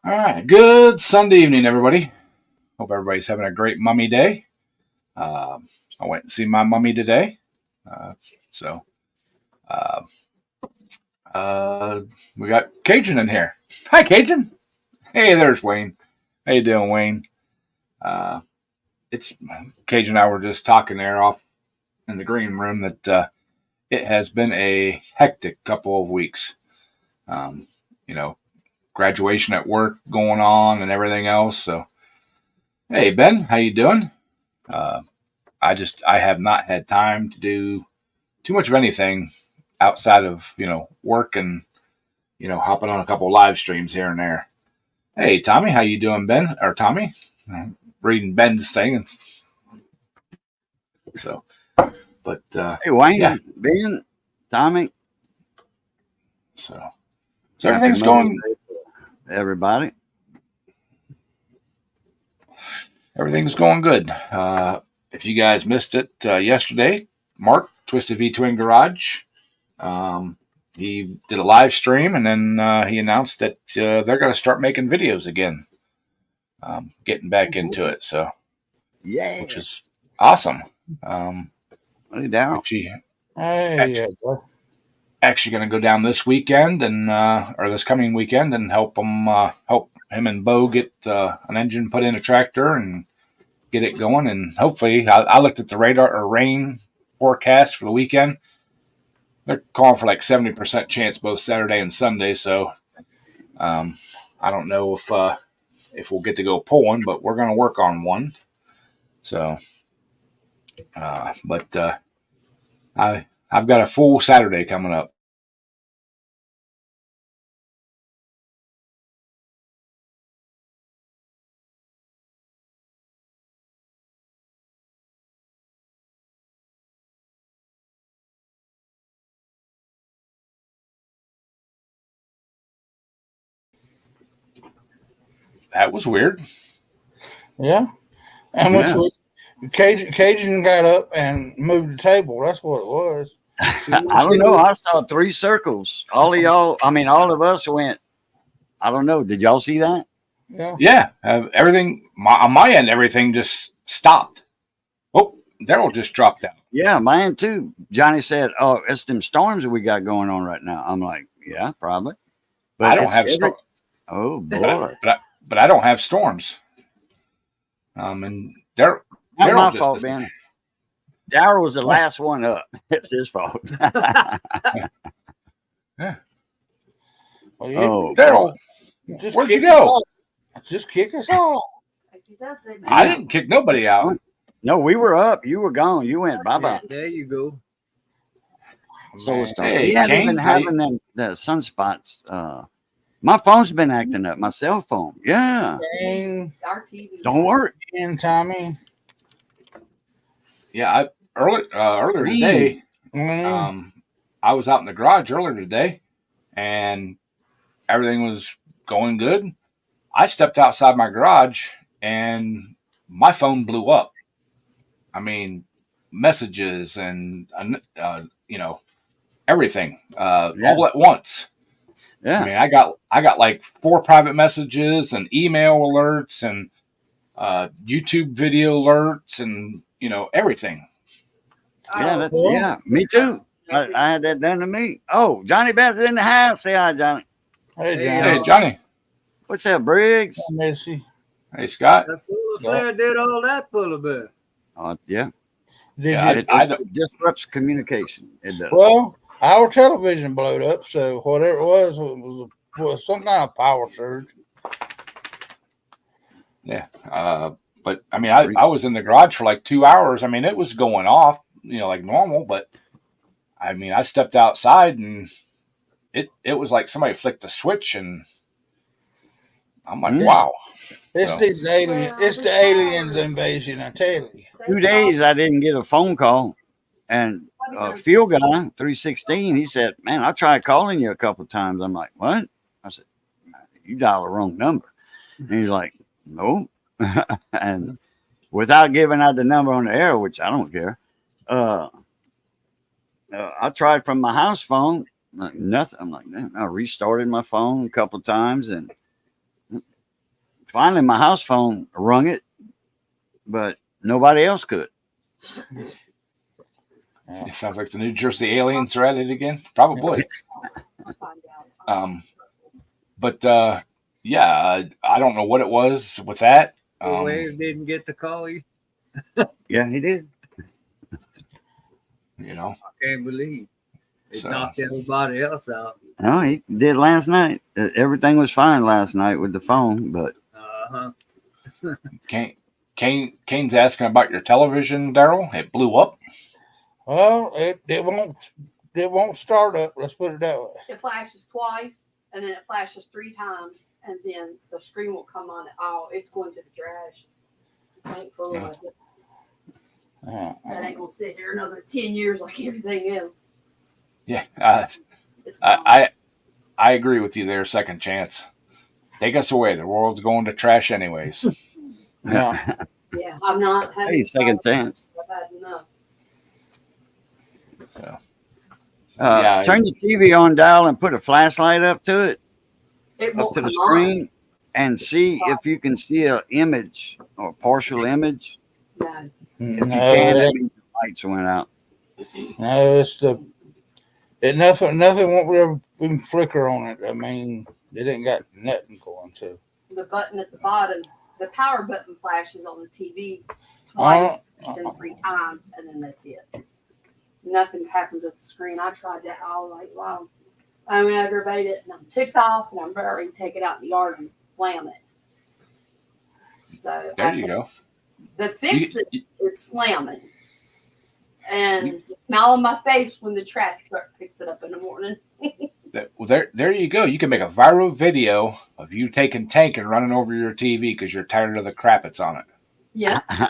All right. Good Sunday evening, everybody. Hope everybody's having a great mummy day. I went and see my mummy today. Uh, so uh, we got Cajun in here. Hi, Cajun. Hey, there's Wayne. How you doing, Wayne? Uh, it's Cajun and I were just talking there off in the green room that it has been a hectic couple of weeks. Um, you know, graduation at work going on and everything else. So, hey, Ben, how you doing? Uh, I have not had time to do too much of anything outside of work and hopping on a couple live streams here and there. Hey Tommy, how you doing, Ben? Or Tommy? Reading Ben's thing, and so but Hey, Wayne, yeah, Ben, Tommy. so everything's going. Everybody. Everything's going good. If you guys missed it yesterday, Mark Twisted V Twin Garage. He did a live stream, and then he announced that they're going to start making videos again, getting back into it. So, Yeah, which is awesome. Hey, down. Actually going to go down this weekend and or this coming weekend and help him and Bo get an engine put in a tractor and get it going. And hopefully, I looked at the radar or rain forecast for the weekend. They're calling for like 70% chance both Saturday and Sunday. So I don't know if we'll get to go pulling, but we're going to work on one. So, I've got a full Saturday coming up. That was weird. Yeah. And Cajun got up and moved the table. That's what it was. I don't know. I saw 3 circles. All of us went. I don't know. Did y'all see that? Yeah. Everything on my end, everything just stopped. Oh, Daryl just dropped out. Yeah, mine too. Johnny said, "Oh, it's them storms that we got going on right now." I'm like, "Yeah, probably." But I don't have storms. Oh boy! But I don't have storms. And Daryl Not my just fault, Ben. Daryl was the last one up. It's his fault. Yeah. Well, Daryl, where'd you go? Just kick us off. I didn't kick nobody out. No, we were up. You were gone. You went bye-bye. There you go. So it's Hey, we haven't Kane, been having them the sunspots. My phone's been acting up. My cell phone. Yeah. Kane, Don't worry. and Tommy. Yeah, earlier today, I was out in the garage earlier today, and everything was going good. I stepped outside my garage, and my phone blew up. I mean, messages and everything all at once. Yeah. I mean, I got like 4 private messages and email alerts and YouTube video alerts and everything. Yeah, me too. I had that done to me. Oh, Johnny Ben's in the house. Say hi, Johnny. Hey, Johnny. Hey, Johnny. What's up, Briggs? Missy. Hey, Scott. That solar flare did all that for a bit. Yeah. It disrupts communication. It does. Well, our television blowed up, so whatever it was some kind of power surge. Yeah. But I mean, I was in the garage for like 2 hours. I mean, it was going off, like normal, but I mean, I stepped outside and it was like somebody flicked the switch, and I'm like, wow. It's the aliens invasion, I tell you. 2 days I didn't get a phone call, and Field Guy 316, he said, "Man, I tried calling you a couple of times." I'm like, "What?" I said, "You dialed the wrong number." And he's like, "No." And without giving out the number on the air, which I don't care, I tried from my house phone, like nothing. I'm like, man, I restarted my phone a couple of times, and finally my house phone rung it, but nobody else could. It sounds like the New Jersey aliens are at it again. Probably. But yeah, I don't know what it was with that. Wave didn't get to call you. Yeah, he did. You know, I can't believe it So- knocked everybody else out. No, he did last night. Everything was fine last night with the phone, but Uh-huh. Kane's asking about your television, Daryl. It blew up. Well, it won't start up. Let's put it that way. It flashes twice, and then it flashes 3 times, and then the screen will come on. Oh, it's going to the trash. Ain't full of it. That ain't gonna sit here another 10 years like everything else. Yeah, It's gone. I agree with you there. Second chance. Take us away. The world's going to trash anyways. Yeah. Yeah, I'm not having hey, second chance. I've had enough. So, Turn the TV on, dial, and put a flashlight up to it, It up won't to the come on. screen, and see if you can see an image or partial image. No. If you No, can, that means the lights went out. no, nothing won't ever even flicker on it. I mean, it ain't got nothing going to. The button at the bottom, the power button flashes on the TV twice and 3 times, and then that's it. Nothing happens with the screen. I tried that all night long. I'm gonna aggravate it, and I'm ticked off, and I'm ready to take it out in the yard and slam it. So there you go. The fix it is slamming, and the smile on my face when the trash truck picks it up in the morning. Well, there you go. You can make a viral video of you taking tank and running over your TV because you're tired of the crap that's on it. Yeah, I'm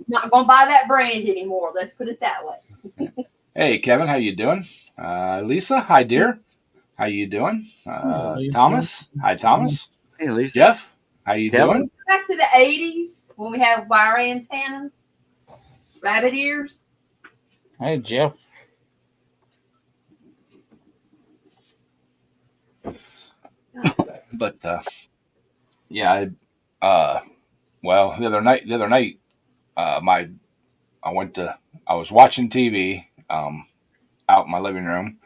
not gonna buy that brand anymore. Let's put it that way. Hey, Kevin, how you doing? Lisa, hi, dear. How you doing? Lisa. Thomas, hi, Thomas. Hey, Lisa. Jeff, how you Kevin? doing? Back to the 80s when we have wire antennas, rabbit ears. Hey, Jeff. But yeah, well, the other night, I was watching TV out in my living room.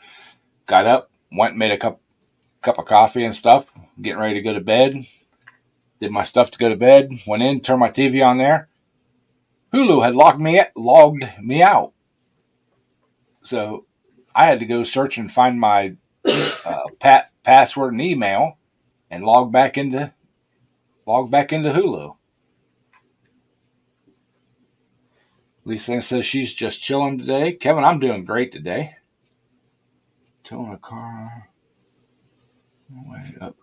Got up, went and made a cup of coffee and stuff. Getting ready to go to bed. Did my stuff to go to bed. Went in, turned my TV on there. Hulu had logged me out. So I had to go search and find my password and email and log back into Hulu. Lisa says she's just chilling today. Kevin, I'm doing great today. Towing a car. Way up.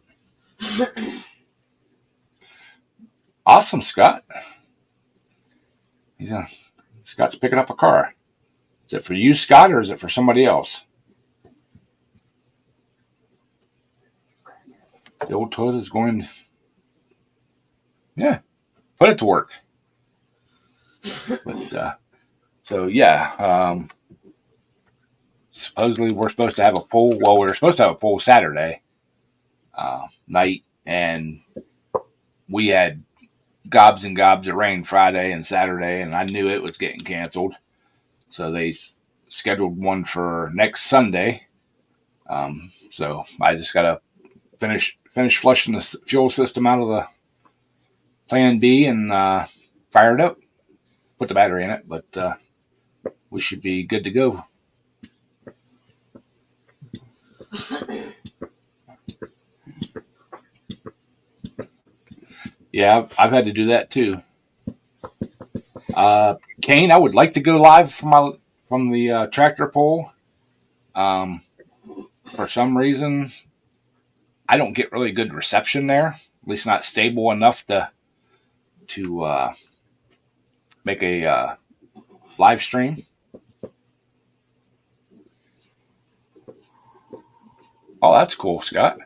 Awesome, Scott. Scott's picking up a car. Is it for you, Scott, or is it for somebody else? The old toilet is going. Yeah, put it to work. But so yeah, supposedly we're supposed to have a pool. Well, we were supposed to have a pool Saturday night, and we had gobs and gobs of rain Friday and Saturday, and I knew it was getting canceled. So they scheduled one for next Sunday. So I just gotta finish flushing the fuel system out of the Plan B and fire it up. Put the battery in it, but we should be good to go. Yeah, I've had to do that too. Kane, I would like to go live from the tractor pull. For some reason, I don't get really good reception there. At least not stable enough to make a live stream. Oh, that's cool, Scott.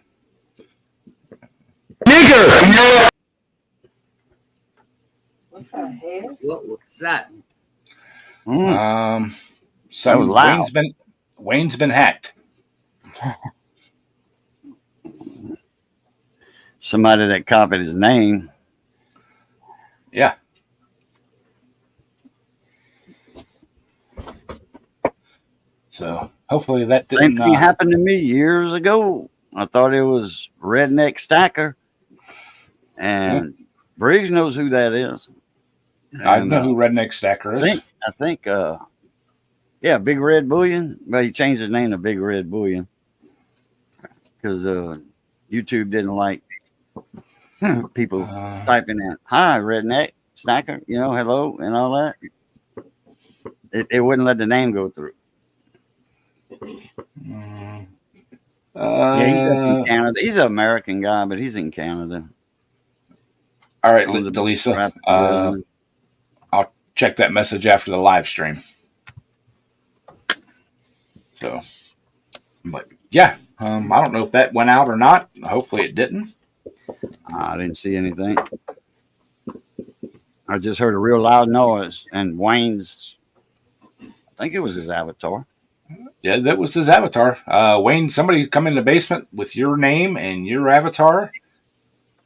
What the hell? What was that? So That was loud. Wayne's been hacked. somebody that copied his name. Yeah. So hopefully that Same didn't. thing happened to me years ago. I thought it was Redneck Stacker, and Briggs knows who that is. I And, know who Redneck Stacker is. I think, yeah, Big Red Bullion. But he changed his name to Big Red Bullion because YouTube didn't like people typing in "Hi, Redneck Stacker," hello and all that. It wouldn't let the name go through. Yeah, he's up in Canada. He's an American guy, but he's in Canada. All right, Delisa. I'll check that message after the live stream. So, but yeah, I don't know if that went out or not. Hopefully it didn't. I didn't see anything. I just heard a real loud noise, and Wayne's, I think it was his avatar. Yeah, that was his avatar. Wayne, somebody come in the basement with your name and your avatar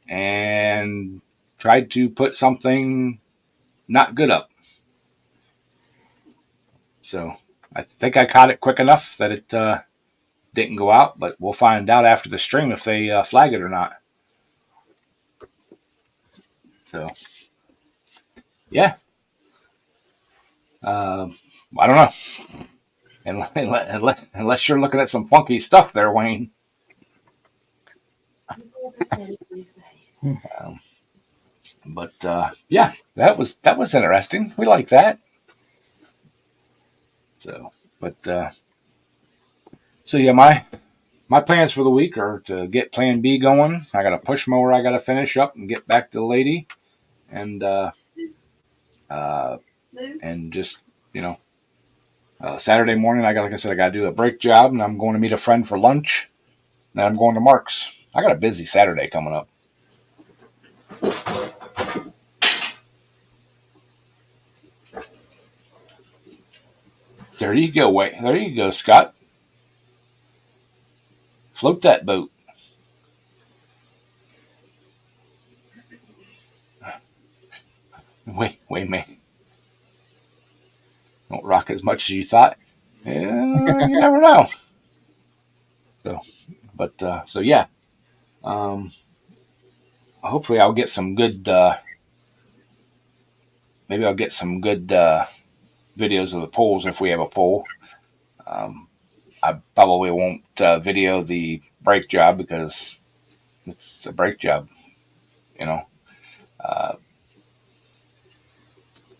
and tried to put something not good up. So I think I caught it quick enough that it didn't go out, but we'll find out after the stream if they flag it or not. So, yeah. I don't know. Unless you're looking at some funky stuff there, Wayne. But yeah, that was interesting. We like that. So, but so yeah, my plans for the week are to get Plan B going. I got a push mower I got to finish up and get back to the lady, and just Saturday morning, like I said, I got to do a brake job, and I'm going to meet a friend for lunch. And I'm going to Mark's. I got a busy Saturday coming up. There you go, Wait. There you go, Scott. Float that boat. Wait, man. Don't rock as much as you thought. Yeah, you never know. So, but so yeah. Hopefully, I'll get some good. Maybe I'll get some good videos of the polls if we have a poll. I probably won't video the brake job because it's a brake job.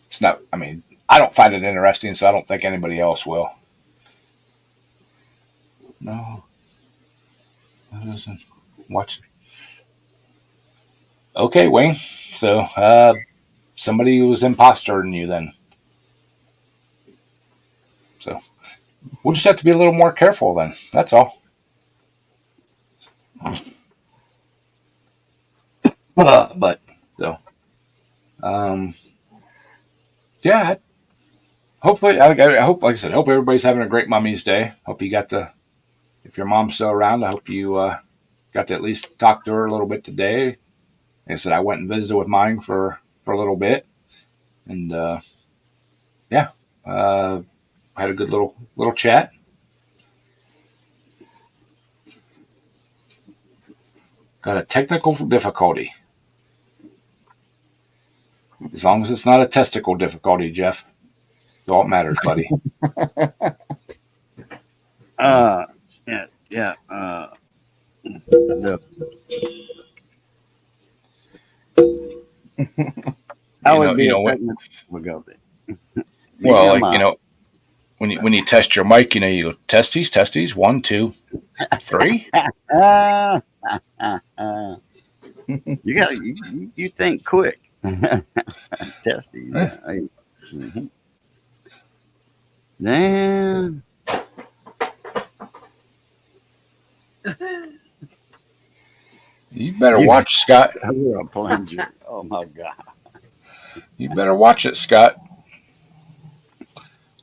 It's not. I mean, I don't find it interesting, so I don't think anybody else will. No, that doesn't watch. Okay, Wayne. So somebody was imposter-ing you then. So we'll just have to be a little more careful then. That's all. But so, yeah. Hopefully, I hope, like I said, hope everybody's having a great Mummies Day. Hope you got to, if your mom's still around, I hope you got to at least talk to her a little bit today. Like I said, I went and visited with mine for a little bit, and yeah, had a good little chat. Got a technical difficulty. As long as it's not a testicle difficulty, Jeff. That's all that matters, buddy. Yeah. That would be we'll go there. Well, like, when you test your mic, you go testes, 1, 2, 3. You think quick. Testes. Mm-hmm. Damn. You better watch, Scott. You're a plunger. Oh my God. You better watch it, Scott.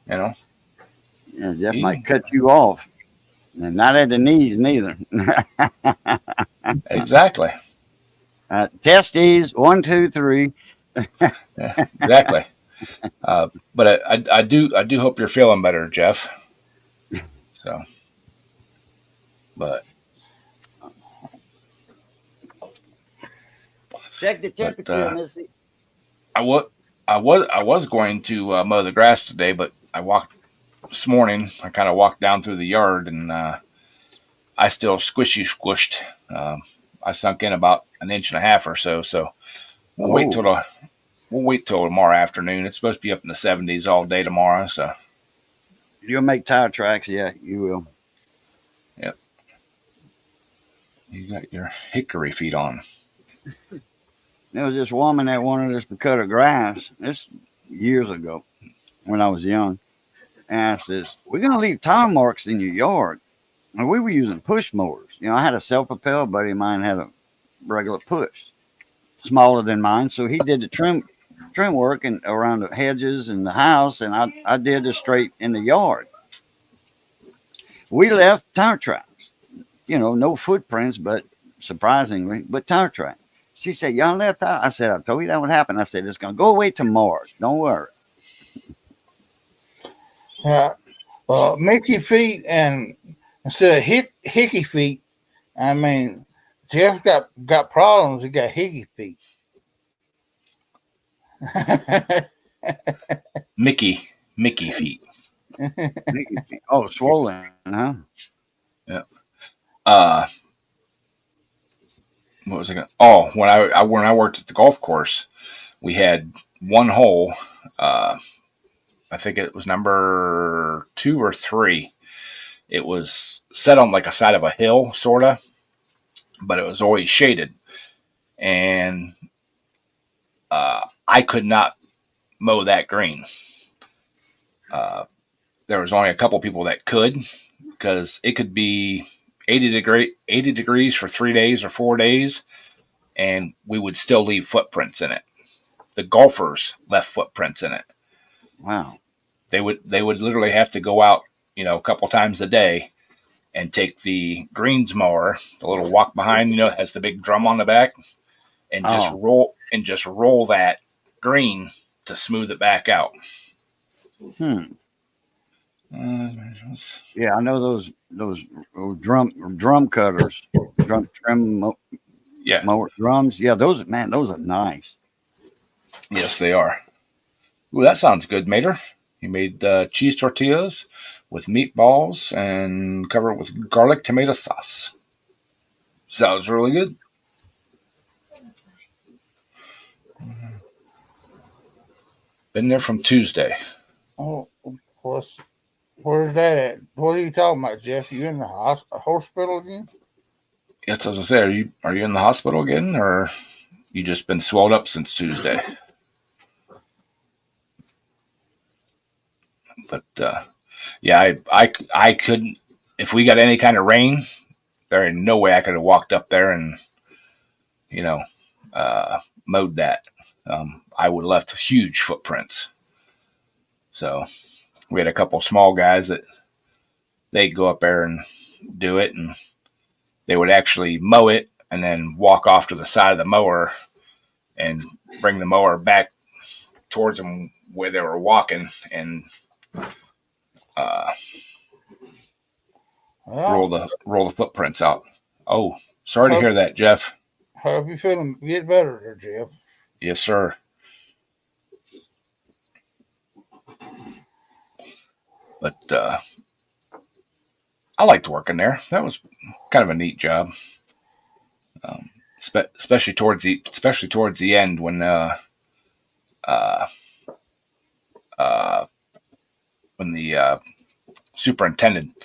Yeah, Jeff might cut you off. And not at the knees neither. Exactly. Testes, 1, 2, 3. Yeah, exactly. But I do hope you're feeling better, Jeff. So, but Check the temperature, but Missy. I was I was going to mow the grass today, but I walked this morning. I kind of walked down through the yard, and I still squished. Um, I sunk in about an inch and a half or so. So we'll wait till Oh, the we'll wait till tomorrow afternoon. It's supposed to be up in the 70s all day tomorrow. So you'll make tire tracks. Yeah, you will. yep, you got your hickory feet on. There was this woman that wanted us to cut her grass. This years ago when I was young. And I says, we're going to leave tire marks in your yard. And we were using push mowers. You know, I had a self-propelled, buddy of mine had a regular push, smaller than mine. So he did the trim work and around the hedges and the house, and I did the straight in the yard. We left tire tracks. You know, no footprints, but surprisingly, but tire tracks. She said, y'all left out. I said, I told you that would happen. I said, it's going to go away tomorrow. Don't worry. Yeah. Mickey feet and instead of hickey feet, I mean, Jeff got problems. He got hickey feet. Mickey feet. Oh, swollen, huh? Yeah. What was I going? Oh, when I worked at the golf course, we had one hole. I think it was number 2 or 3. It was set on like a side of a hill, sorta, but it was always shaded, and I could not mow that green. There was only a couple people that could, because it could be 80 degrees for 3 days or 4 days, and we would still leave footprints in it. The golfers left footprints in it. Wow. They would literally have to go out, a couple times a day and take the greens mower, the little walk behind, it has the big drum on the back, and just roll that green to smooth it back out. Yeah, I know those drum cutters, Yeah. mower drums. Yeah, those are nice. Yes, they are. Ooh, that sounds good, Mater. He made cheese tortillas with meatballs and cover it with garlic tomato sauce. Sounds really good. Been there from Tuesday. Oh, where's that at? What are you talking about, Jeff? You in the hospital again? Yes, as I say, are you in the hospital again, or you just been swelled up since Tuesday? But yeah, I couldn't. If we got any kind of rain, there ain't no way I could have walked up there and mowed that. I would have left huge footprints. So we had a couple small guys that they'd go up there and do it, and they would actually mow it and then walk off to the side of the mower and bring the mower back towards them where they were walking, and roll the footprints out. Oh, sorry to hear that, Jeff. Hope you feeling get better there, Jeff. Yes, sir. But I liked working there. That was kind of a neat job, especially towards the end when the superintendent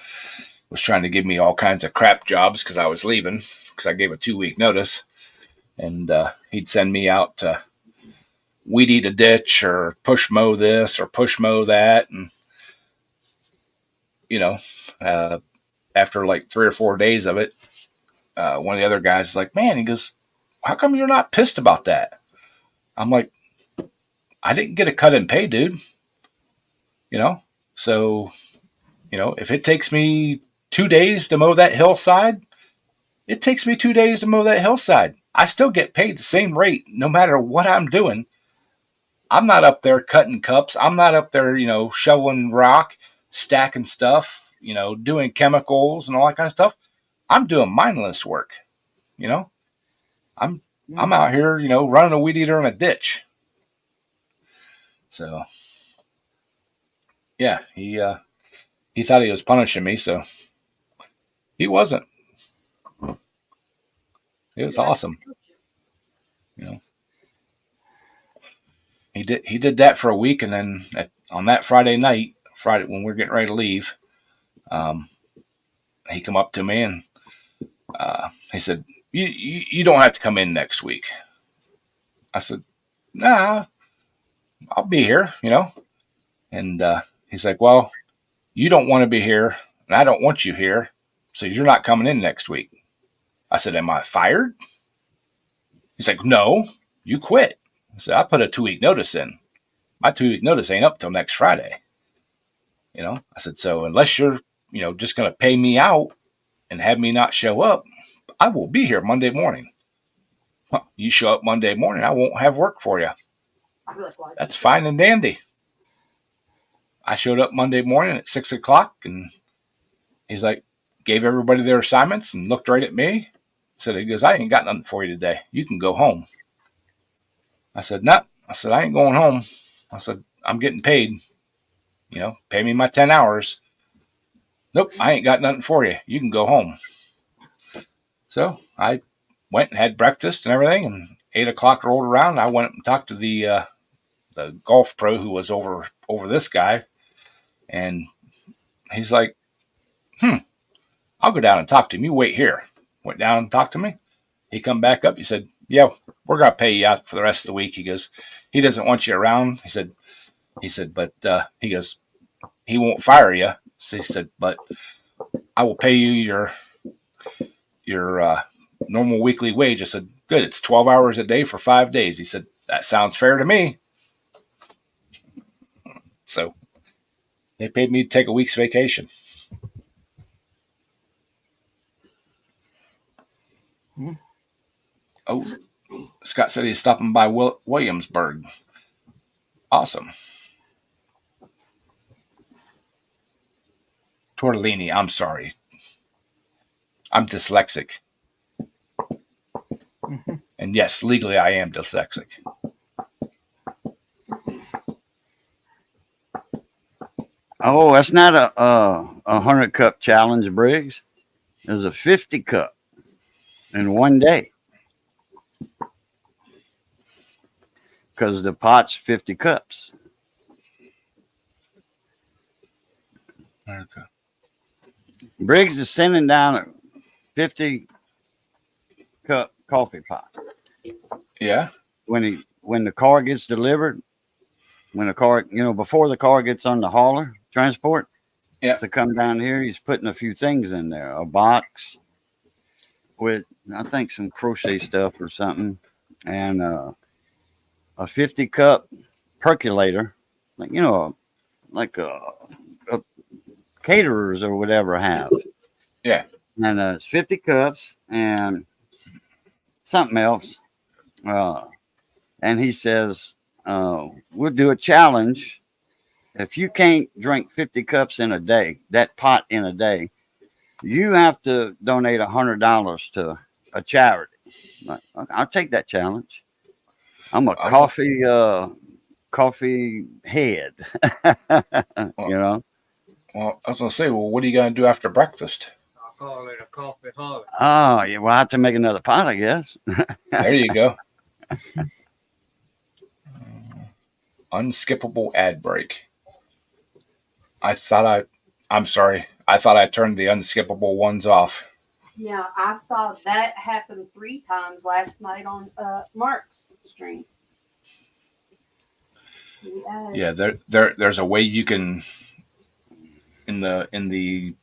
was trying to give me all kinds of crap jobs because I was leaving, because I gave a 2-week notice, and he'd send me out to weed eat a ditch or push mow this or push mow that, and after like 3 or 4 days of it, one of the other guys is like, "Man," he goes, "how come you're not pissed about that?" I'm like, "I didn't get a cut in pay, dude. So if it takes me 2 days to mow that hillside, It takes me 2 days to mow that hillside. I still get paid the same rate no matter what I'm doing. I'm not up there cutting cups. I'm not up there, shoveling rock, stacking stuff, doing chemicals and all that kind of stuff. I'm doing mindless work. You know, I'm I'm out here, running a weed eater in a ditch. So yeah, he thought he was punishing me, so he wasn't. It was awesome. You know, he did that for a week, and then on that Friday night, when we are getting ready to leave, um, he come up to me and he said, "You don't have to come in next week." I said, "Nah, I'll be here," And he's like, "Well, you don't want to be here, and I don't want you here, so you're not coming in next week." I said, "Am I fired?" He's like, "No, you quit." I said, "I put a 2-week notice in. My 2-week notice ain't up till next Friday." I said, "So unless you're, just going to pay me out and have me not show up, I will be here Monday morning." Well, you show up Monday morning, I won't have work for you. That's fine and dandy. I showed up Monday morning at 6:00, and he's like, gave everybody their assignments and looked right at me. He goes, "I ain't got nothing for you today. You can go home." I said, "No." I said, "I ain't going home." I said, "I'm getting paid. Pay me my 10 hours. Nope, I ain't got nothing for you. You can go home." So I went and had breakfast and everything, and 8:00 rolled around. And I went and talked to the golf pro who was over this guy, and he's like, "I'll go down and talk to him. You wait here." Went down and talked to me. He come back up. He said, "Yeah, we're gonna pay you out for the rest of the week." He goes, "He doesn't want you around." He said, "But he goes, he won't fire you." So he said, "But I will pay you your normal weekly wage." I said, "Good. It's 12 hours a day for 5 days." He said, "That sounds fair to me." So they paid me to take a week's vacation. Oh, Scott said he's stopping by Williamsburg. Awesome. Tortellini, I'm sorry. I'm dyslexic. And yes, legally I am dyslexic. Oh, that's not a 100-cup challenge, Briggs. There's a 50-cup in one day. Because the pot's 50 cups. Okay. Briggs is sending down a 50-cup coffee pot. Yeah. When the car gets delivered, when the car, before the car gets on the hauler transport, Yeah. to come down here, he's putting a few things in there. A box with, I think, some crochet stuff or something, and a 50-cup percolator, like like caterers or whatever have. Yeah. And it's 50 cups and something else. And he says, we'll do a challenge. If you can't drink 50 cups in a day, that pot in a day, you have to donate $100 to a charity. I'll take that challenge. I'm a coffee head. Well, I was gonna say, well, what are you gonna do after breakfast? I'll call it a coffee holiday. Oh, yeah. Well, I have to make another pot, I guess. There you go. Unskippable ad break. I'm sorry. I thought I turned the unskippable ones off. Yeah, I saw that happen 3 times last night on Mark's stream. Yeah, there's a way you can in the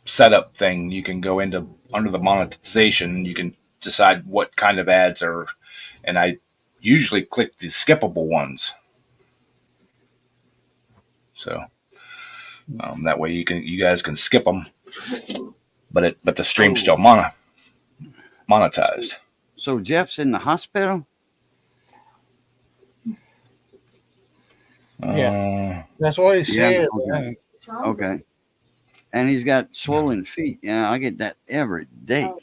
setup thing, you can go into under the monetization, you can decide what kind of ads are, and I usually click the skippable ones. So that way you guys can skip them, but the stream's still monetized. So Jeff's in the hospital? Yeah. That's what he said. Okay. What's wrong with it? Okay. And he's got swollen feet. Yeah, I get that every day. Oh.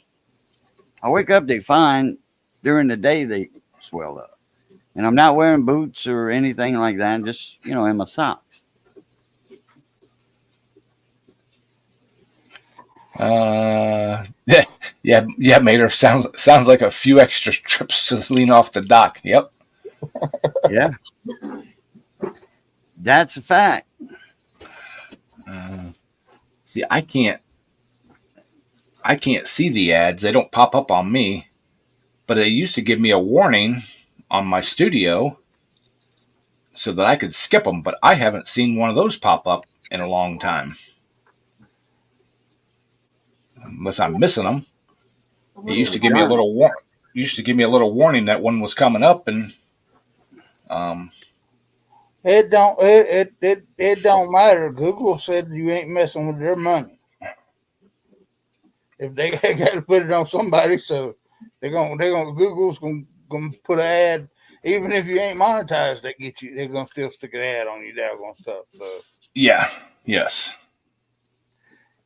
I wake up, they fine. During the day, they swell up. And I'm not wearing boots or anything like that. Just, in my socks. Yeah, Mater. Sounds like a few extra trips to lean off the dock. Yep. Yeah. That's a fact. See, I can't see the ads. They don't pop up on me, but they used to give me a warning on my studio so that I could skip them. But I haven't seen one of those pop up in a long time, unless I'm missing them. It used to give me a little warning that one was coming up, and It don't matter. Google said you ain't messing with their money. If they got to put it on somebody, so Google's gonna put an ad. Even if you ain't monetized, they're gonna still stick an ad on your daggone stuff. So yeah, yes.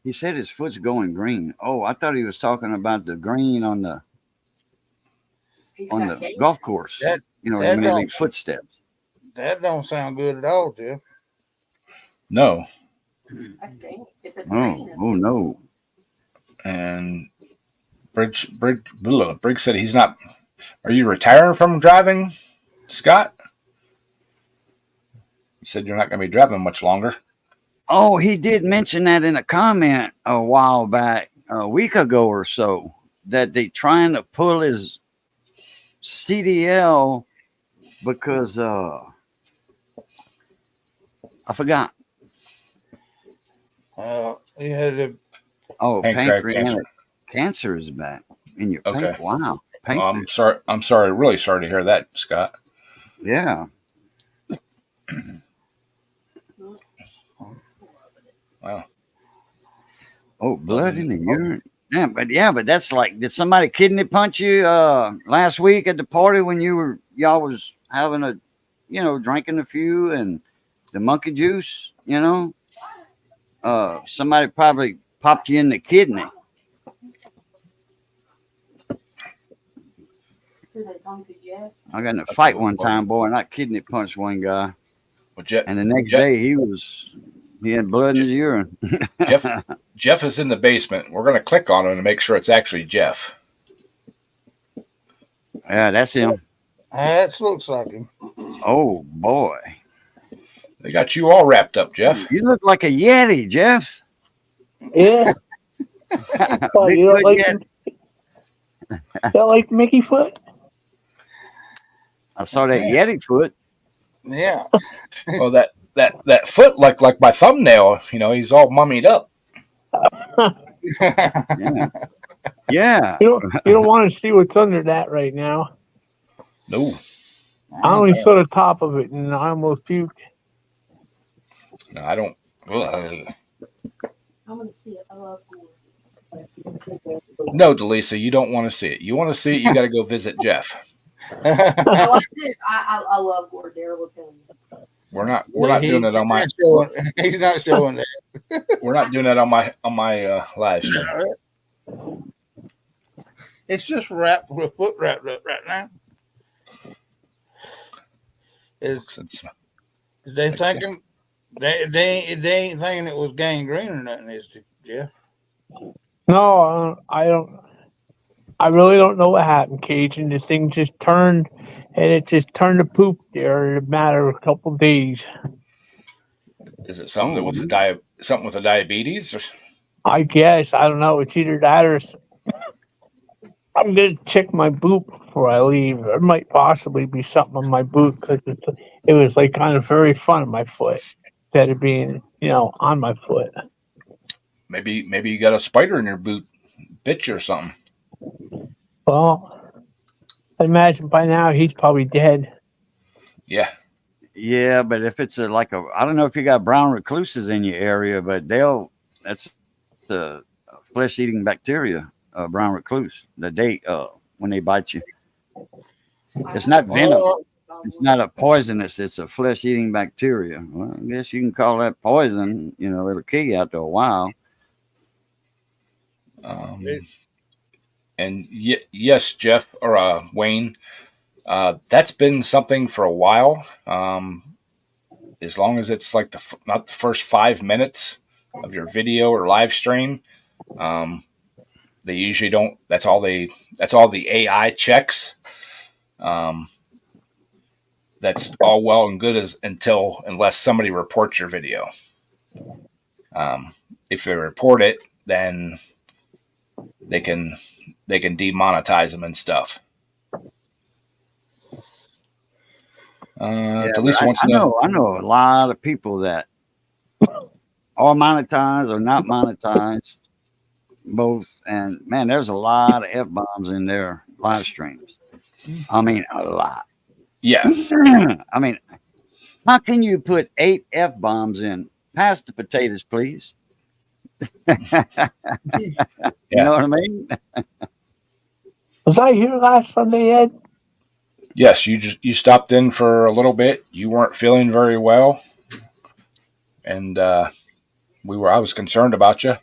He said his foot's going green. Oh, I thought he was talking about the green on the golf course. When they leave footsteps. That don't sound good at all, Jeff. No. That's green. If it's Oh green, no. And Briggs said he's not. Are you retiring from driving, Scott? You said you're not going to be driving much longer. Oh, he did mention that in a comment a while back, a week ago or so, that they trying to pull his CDL because I forgot. He had a Pancreatic cancer is back in your Okay. Wow. I'm sorry. I'm sorry. Really sorry to hear that, Scott. Yeah. Wow. Oh, blood in the urine. Yeah, but that's like, did somebody kidney punch you last week at the party when y'all was having drinking a few and the monkey juice, somebody probably popped you in the kidney. I got in a fight one time, boy, and I kidney punched one guy. And the next day he had blood in his urine. Jeff is in the basement. We're going to click on him to make sure it's actually Jeff. Yeah, that's him. That looks like him. Oh, boy. They got you all wrapped up, Jeff. You look like a Yeti, Jeff. Yeah. Oh, you don't like Mickey foot? I saw that Yeti foot. Yeah. Oh, that foot like my thumbnail. He's all mummied up. Yeah. You don't want to see what's under that right now. No. I only saw the top of it, and I almost puked. No, I don't. I want to see it. I love gore. No, Delisa, you don't want to see it. You want to see it, you got to go visit Jeff. Oh, I do. I love gore. Daryl will tell you. We're not doing it on my. He's not showing that. We're not doing that on my live stream. It's just wrapped with foot wrapped up right now. Is they thinking they ain't thinking it was gangrene or nothing, is it, Jeff? No, I don't. I really don't know what happened, Cajun. The thing just turned, and it just turned to poop there in a matter of a couple of days. Is it something with something with the diabetes? Or? I guess. I don't know. It's either that or I'm going to check my boot before I leave. There might possibly be something on my boot because it was like kind of very front of my foot instead of being, on my foot. Maybe you got a spider in your boot, bit you or something. Well, I imagine by now he's probably dead. Yeah. Yeah, but if it's I don't know if you got brown recluses in your area, but that's the flesh-eating bacteria. brown recluse. When they bite you, it's not venom. Well, It's not a poisonous. It's a flesh-eating bacteria. Well, I guess you can call that poison. It'll kill you after a while. And yes, Jeff or Wayne, that's been something for a while. As long as it's like not the first 5 minutes of your video or live stream, they usually don't. That's all the AI checks. That's all well and good unless somebody reports your video. If they report it, then they can demonetize them and stuff. Delisa wants to know. I know a lot of people that are monetized or not monetized, both. And man, there's a lot of F-bombs in their live streams. I mean, a lot. Yeah. I mean, how can you put 8 F-bombs in? Pass the potatoes, please. You know what I mean? Was I here last Sunday, Ed? Yes, you stopped in for a little bit. You weren't feeling very well, and I was concerned about you,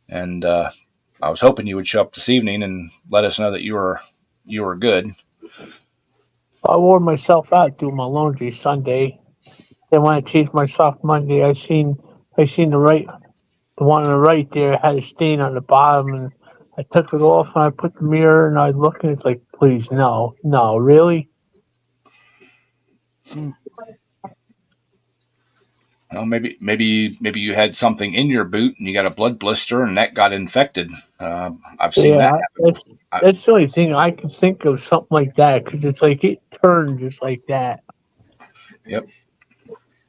and I was hoping you would show up this evening and let us know that you were good. I wore myself out doing my laundry Sunday. Then when I changed my sock Monday, I seen the one on the right there had a stain on the bottom, and I took it off and I put the mirror and I look and it's like, please, no, really? Well, maybe you had something in your boot and you got a blood blister and that got infected. I've seen that happen. That's the only thing I can think of, something like that, because it's like it turned just like that. Yep.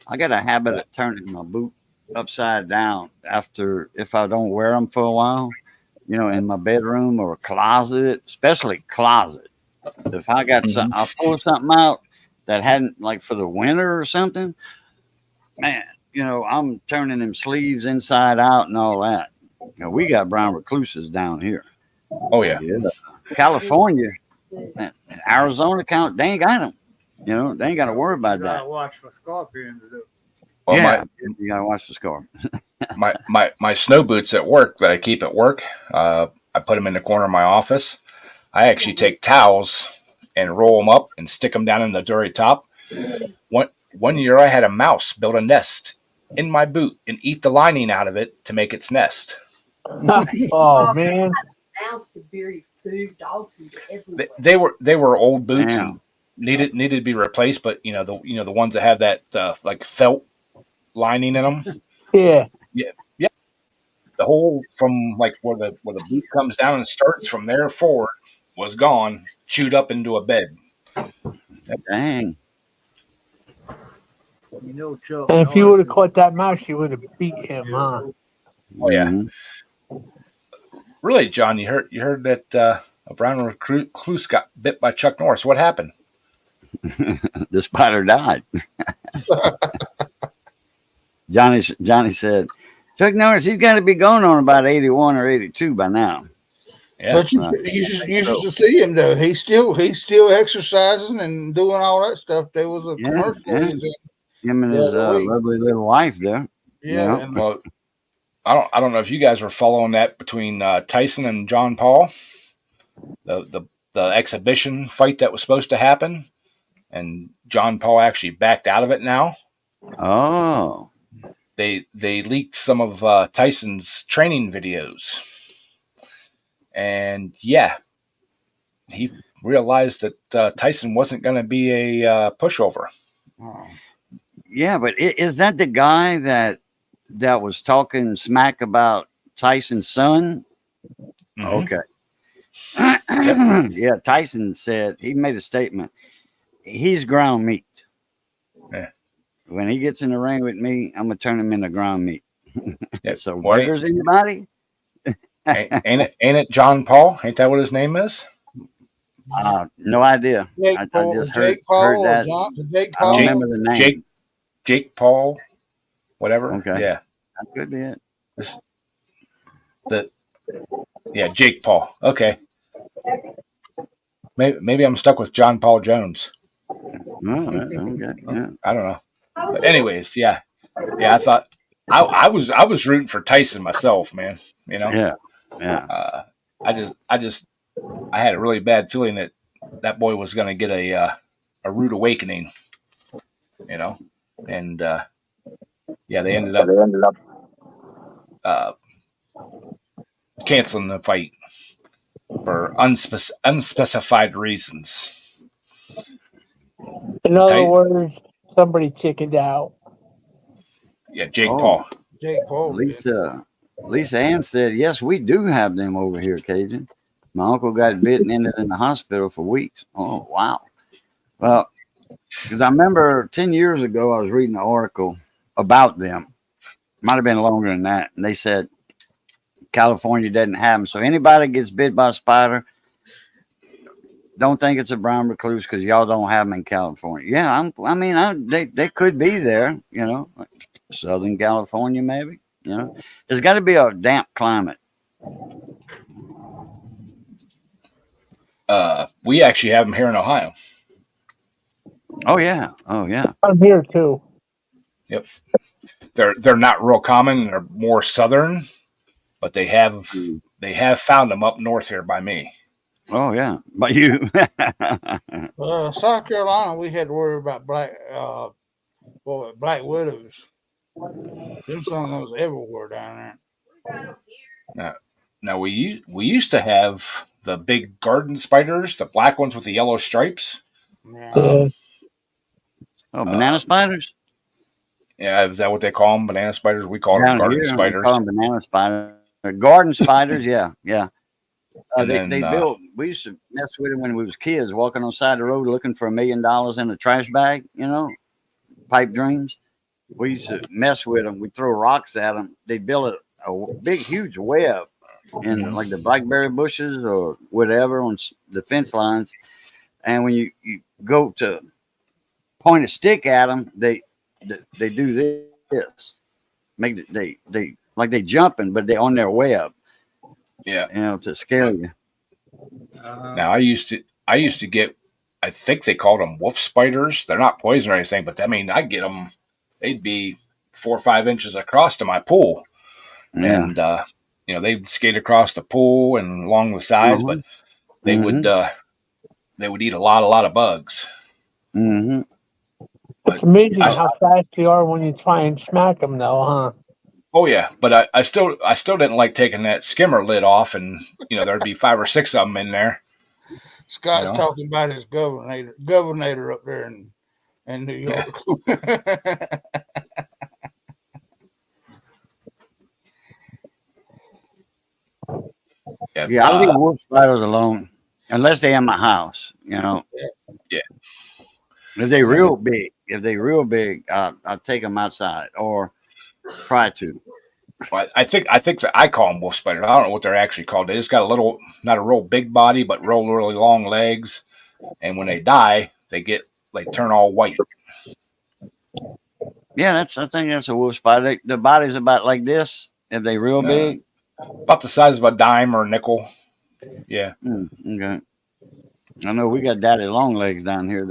I got a habit of turning my boot upside down if I don't wear them for a while, in my bedroom or closet, especially closet. If I got something, I pull something out that hadn't, like for the winter or something, man, I'm turning them sleeves inside out and all that. We got brown recluses down here. Oh yeah. California, Arizona count, they ain't got them. They ain't got to worry about You that. gotta watch for scorpions. Well, yeah, you gotta watch the scar. my snow boots at work that I keep at work, I put them in the corner of my office. I actually take towels and roll them up and stick them down in the very top. One year I had a mouse build a nest in my boot and eat the lining out of it to make its nest. Oh man! Mouse to bury food, dog food everywhere. They were old boots Damn. and needed to be replaced, but the ones that have that like felt lining in them. Yeah. The hole from like where the boot comes down and starts from there forward was gone, chewed up into a bed. Dang. Chuck. And if you would have caught that mouse, you would have beat him, huh? Oh yeah. Mm-hmm. Really, John? You heard that a brown recluse got bit by Chuck Norris. What happened? The spider died. Johnny said, Chuck Norris, he's got to be going on about 81 or 82 by now. Yeah. But you should see him though. He's still exercising and doing all that stuff. There was a commercial. Yeah. He's in Him and his lovely little wife there. Yeah. You know? Well, I don't know if you guys were following that between Tyson and John Paul, the exhibition fight that was supposed to happen, and John Paul actually backed out of it now. Oh. They leaked some of Tyson's training videos, and yeah, he realized that Tyson wasn't going to be a pushover. Oh. Yeah, but is that the guy that was talking smack about Tyson's son? Mm-hmm. Okay. Yeah, Tyson said, he made a statement. He's ground meat. Yeah. When he gets in the ring with me, I'm gonna turn him into ground meat. Yeah. So What? burgers anybody? ain't it John Paul? Ain't that what his name is? No idea. Jake I Paul, just Jake heard Paul, that. Jake I don't Paul. remember the name. Jake Paul, whatever. Okay. Yeah. That could be it. Yeah, Jake Paul. Okay. Maybe I'm stuck with John Paul Jones. Okay. Yeah. I don't know. But anyways, yeah. Yeah, I thought I was rooting for Tyson myself, man. You know, Yeah. Yeah. I had a really bad feeling that that boy was going to get a rude awakening. You know, and yeah, they ended up uh, canceling the fight for unspecified reasons. In other Tight, words, somebody chickened out. yeah, Jake Oh, Paul. Jake Paul did. Lisa Ann said, yes, we do have them over here, Cajun. My uncle got bitten, ended in the hospital for weeks. Oh, wow. Well, because I remember 10 years ago, I was reading an article about them. Might have been longer than that. And they said California doesn't have them. So anybody gets bit by a spider, don't think it's a brown recluse because y'all don't have them in California. Yeah, they could be there, Southern California, maybe. There's got to be a damp climate. We actually have them here in Ohio. Oh yeah. I'm here too. Yep, they're not real common. They're more southern, but they have found them up north here by me. Oh yeah. But you. South Carolina, we had to worry about black widows. Them something was everywhere down Now, now we used to have the big garden spiders, the black ones with the yellow stripes. there. Yeah. Oh, banana spiders Yeah, is that what they call them? Banana spiders? We call them down garden here. They spiders. call them banana spiders. Garden spiders. Yeah, yeah. And They then built. We used to mess with them when we was kids, walking on the side of the road looking for $1 million in a trash bag. Pipe dreams. We used to mess with them. We throw rocks at them. They built a big, huge web in like the blackberry bushes or whatever on the fence lines. And when you go to point a stick at them, they do this. They like they jumping, but they on their web. yeah. To scare you. Now I used to get, I think they called them wolf spiders. They're not poison or anything, but I mean I get them. They'd be 4 or 5 inches across to my pool, Yeah. and they'd skate across the pool and along the sides, Uh-huh. but they would they would eat a lot of bugs. Mm-hmm. It's But amazing I, how fast they are when you try and smack them, though, huh? oh yeah, but I still didn't like taking that skimmer lid off, and there'd be 5 or 6 of them in there. Scott's talking about his governor up there in New York. Yeah, I leave wolf spiders alone unless they're in my house. Yeah. If they real big, I'll take them outside or try to. Well, I think that I call them wolf spiders. I don't know what they're actually called. They just got a little, not a real big body, but really long legs. And when they die, they turn all white. Yeah, I think that's a wolf spider. The body's about like this. If they real big, About the size of a dime or a nickel. Yeah. okay. I know we got daddy long legs down here.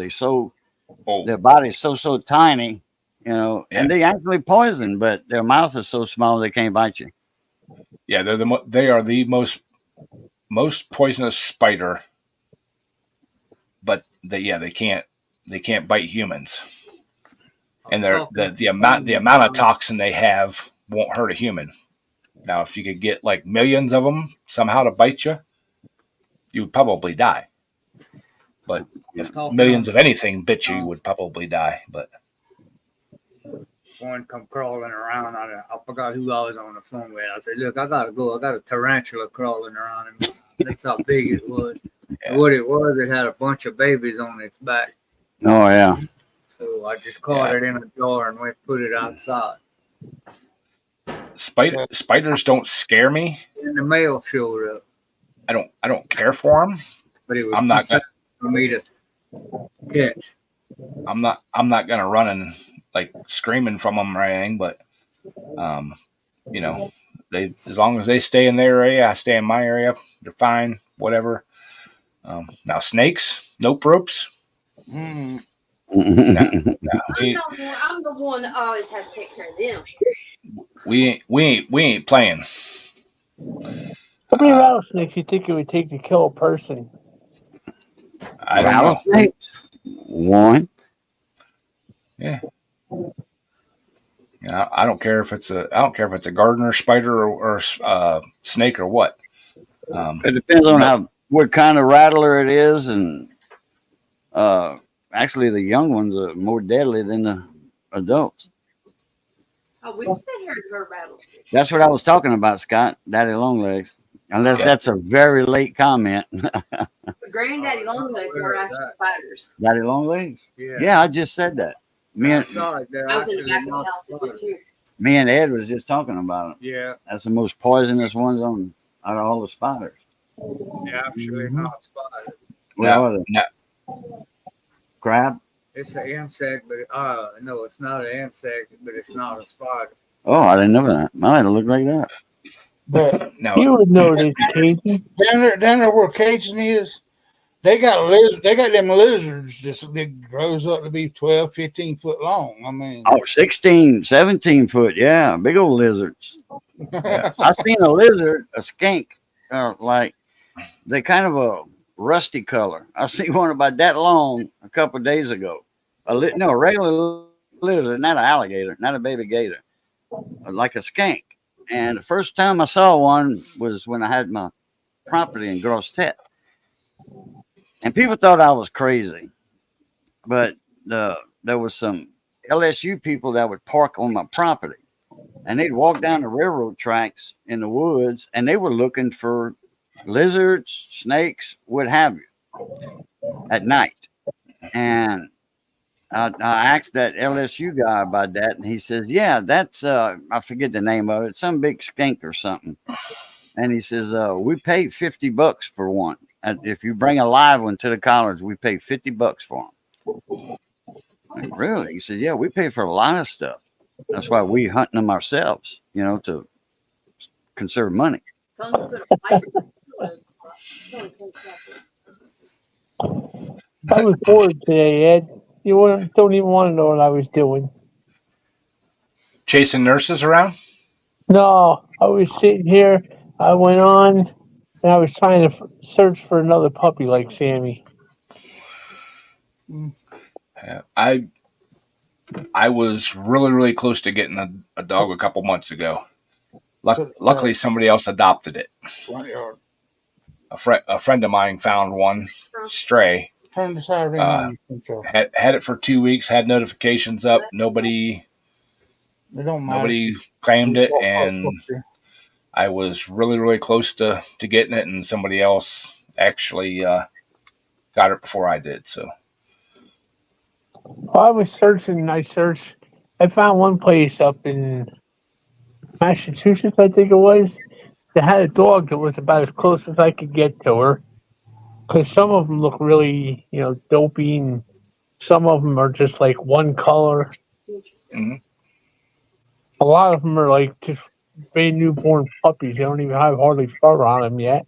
Oh, Their body's so tiny, Yeah. and they actually poison, but their mouths are so small they can't bite you. yeah. They are the most poisonous spider, but they can't bite humans. And the amount of toxin they have won't hurt a human. Now, if you could get like millions of them somehow to bite you, you would probably die. But if millions of anything bit you, you would probably die. But One come crawling around. I forgot who I was on the phone with. I said, "Look, I gotta go. I got a tarantula crawling around, and that's how big it was. Yeah. What it was, it had a bunch of babies on its back. Oh yeah. So I just caught it in a jar and went put it outside. spiders don't scare me. And the mail showed up, I don't care for them. but it was I'm too not fast for me to catch. I'm not gonna run and like screaming from them or anything. But They, as long as they stay in their area, I stay in my area. They're fine, whatever. Now snakes, nope ropes. Mm. No, I'm the one that always has to take care of them. we ain't playing. How many rattlesnakes you think it would take to kill a person? I don't know. Rattlesnakes? One. Yeah. I don't care if it's a gardener spider or snake or what. It depends on what kind of rattler it is, and actually the young ones are more deadly than the adults. Oh, we've sit here and heard rattlesnakes. That's what I was talking about, Scott. Daddy Longlegs. Unless that's a very late comment. Granddaddy Longlegs are actually spiders. Daddy Longlegs? Yeah. Yeah, I just said that. Me I and, saw it there. I was in the Actually, back of the not house and didn't spotted. hear. me and Ed was just talking about it. Yeah, That's the most poisonous ones out of all the spiders. yeah, actually not spotted. What No, are they? no. Crab? It's an insect, but no, it's not an insect, but it's not a spider. Oh, I didn't know that. Mine look like that. But No, You would know this, Cajun. down there where Cajun is, they got them lizards that grows up to be 12, 15 foot long. I mean, Oh, 16, 17 foot. Yeah, big old lizards. I seen a lizard, a skink, like they kind of a rusty color. I seen one about that long a couple of days ago. A regular lizard, not an alligator, not a baby gator, like a skink. And the first time I saw one was when I had my property in Gross Tech. And people thought I was crazy. But there was some LSU people that would park on my property. And they'd walk down the railroad tracks in the woods, and they were looking for lizards, snakes, what have you, at night. And I asked that LSU guy about that, and he says, "Yeah, that's I forget the name of it, some big skink or something." And he says, "We pay $50 for one. And if you bring a live one to the college, we pay $50 for them." Like, really? He said, "Yeah, we pay for a lot of stuff. That's why we hunting them ourselves, to conserve money." Tell them to put a pipe in it. I was bored today, Ed. Don't even want to know what I was doing. chasing nurses around. No, I was sitting here. I went on, and I was trying to search for another puppy like Sammy. I was really really close to getting a dog a couple months ago. Luckily, somebody else adopted it. front yard. A friend of mine found one stray. Turn the siren on. Control. Had it for 2 weeks. Had notifications up. Nobody They don't matter. nobody claimed it, and I was really really close to getting it, and somebody else actually got it before I did. So Well, I was searching. I found one place up in Massachusetts, I think it was, that had a dog that was about as close as I could get to her. Because some of them look really, dopey, and some of them are just like one color. Mhm. A lot of them are like just brand newborn puppies. They don't even have hardly fur on them yet.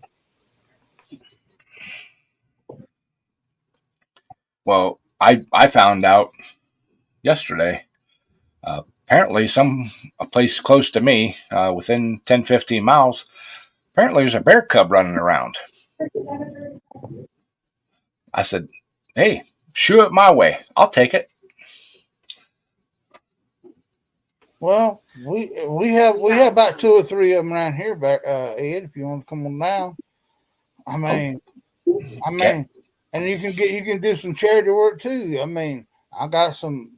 well, I found out yesterday. Apparently, a place close to me, within 10, 15 miles, apparently there's a bear cub running around. I said, "Hey, shoo it my way. I'll take it." Well, we have about 2 or 3 of them around here, Ed. If you want to come on down, I mean, Okay. and you can do some charity work too. I mean, I got some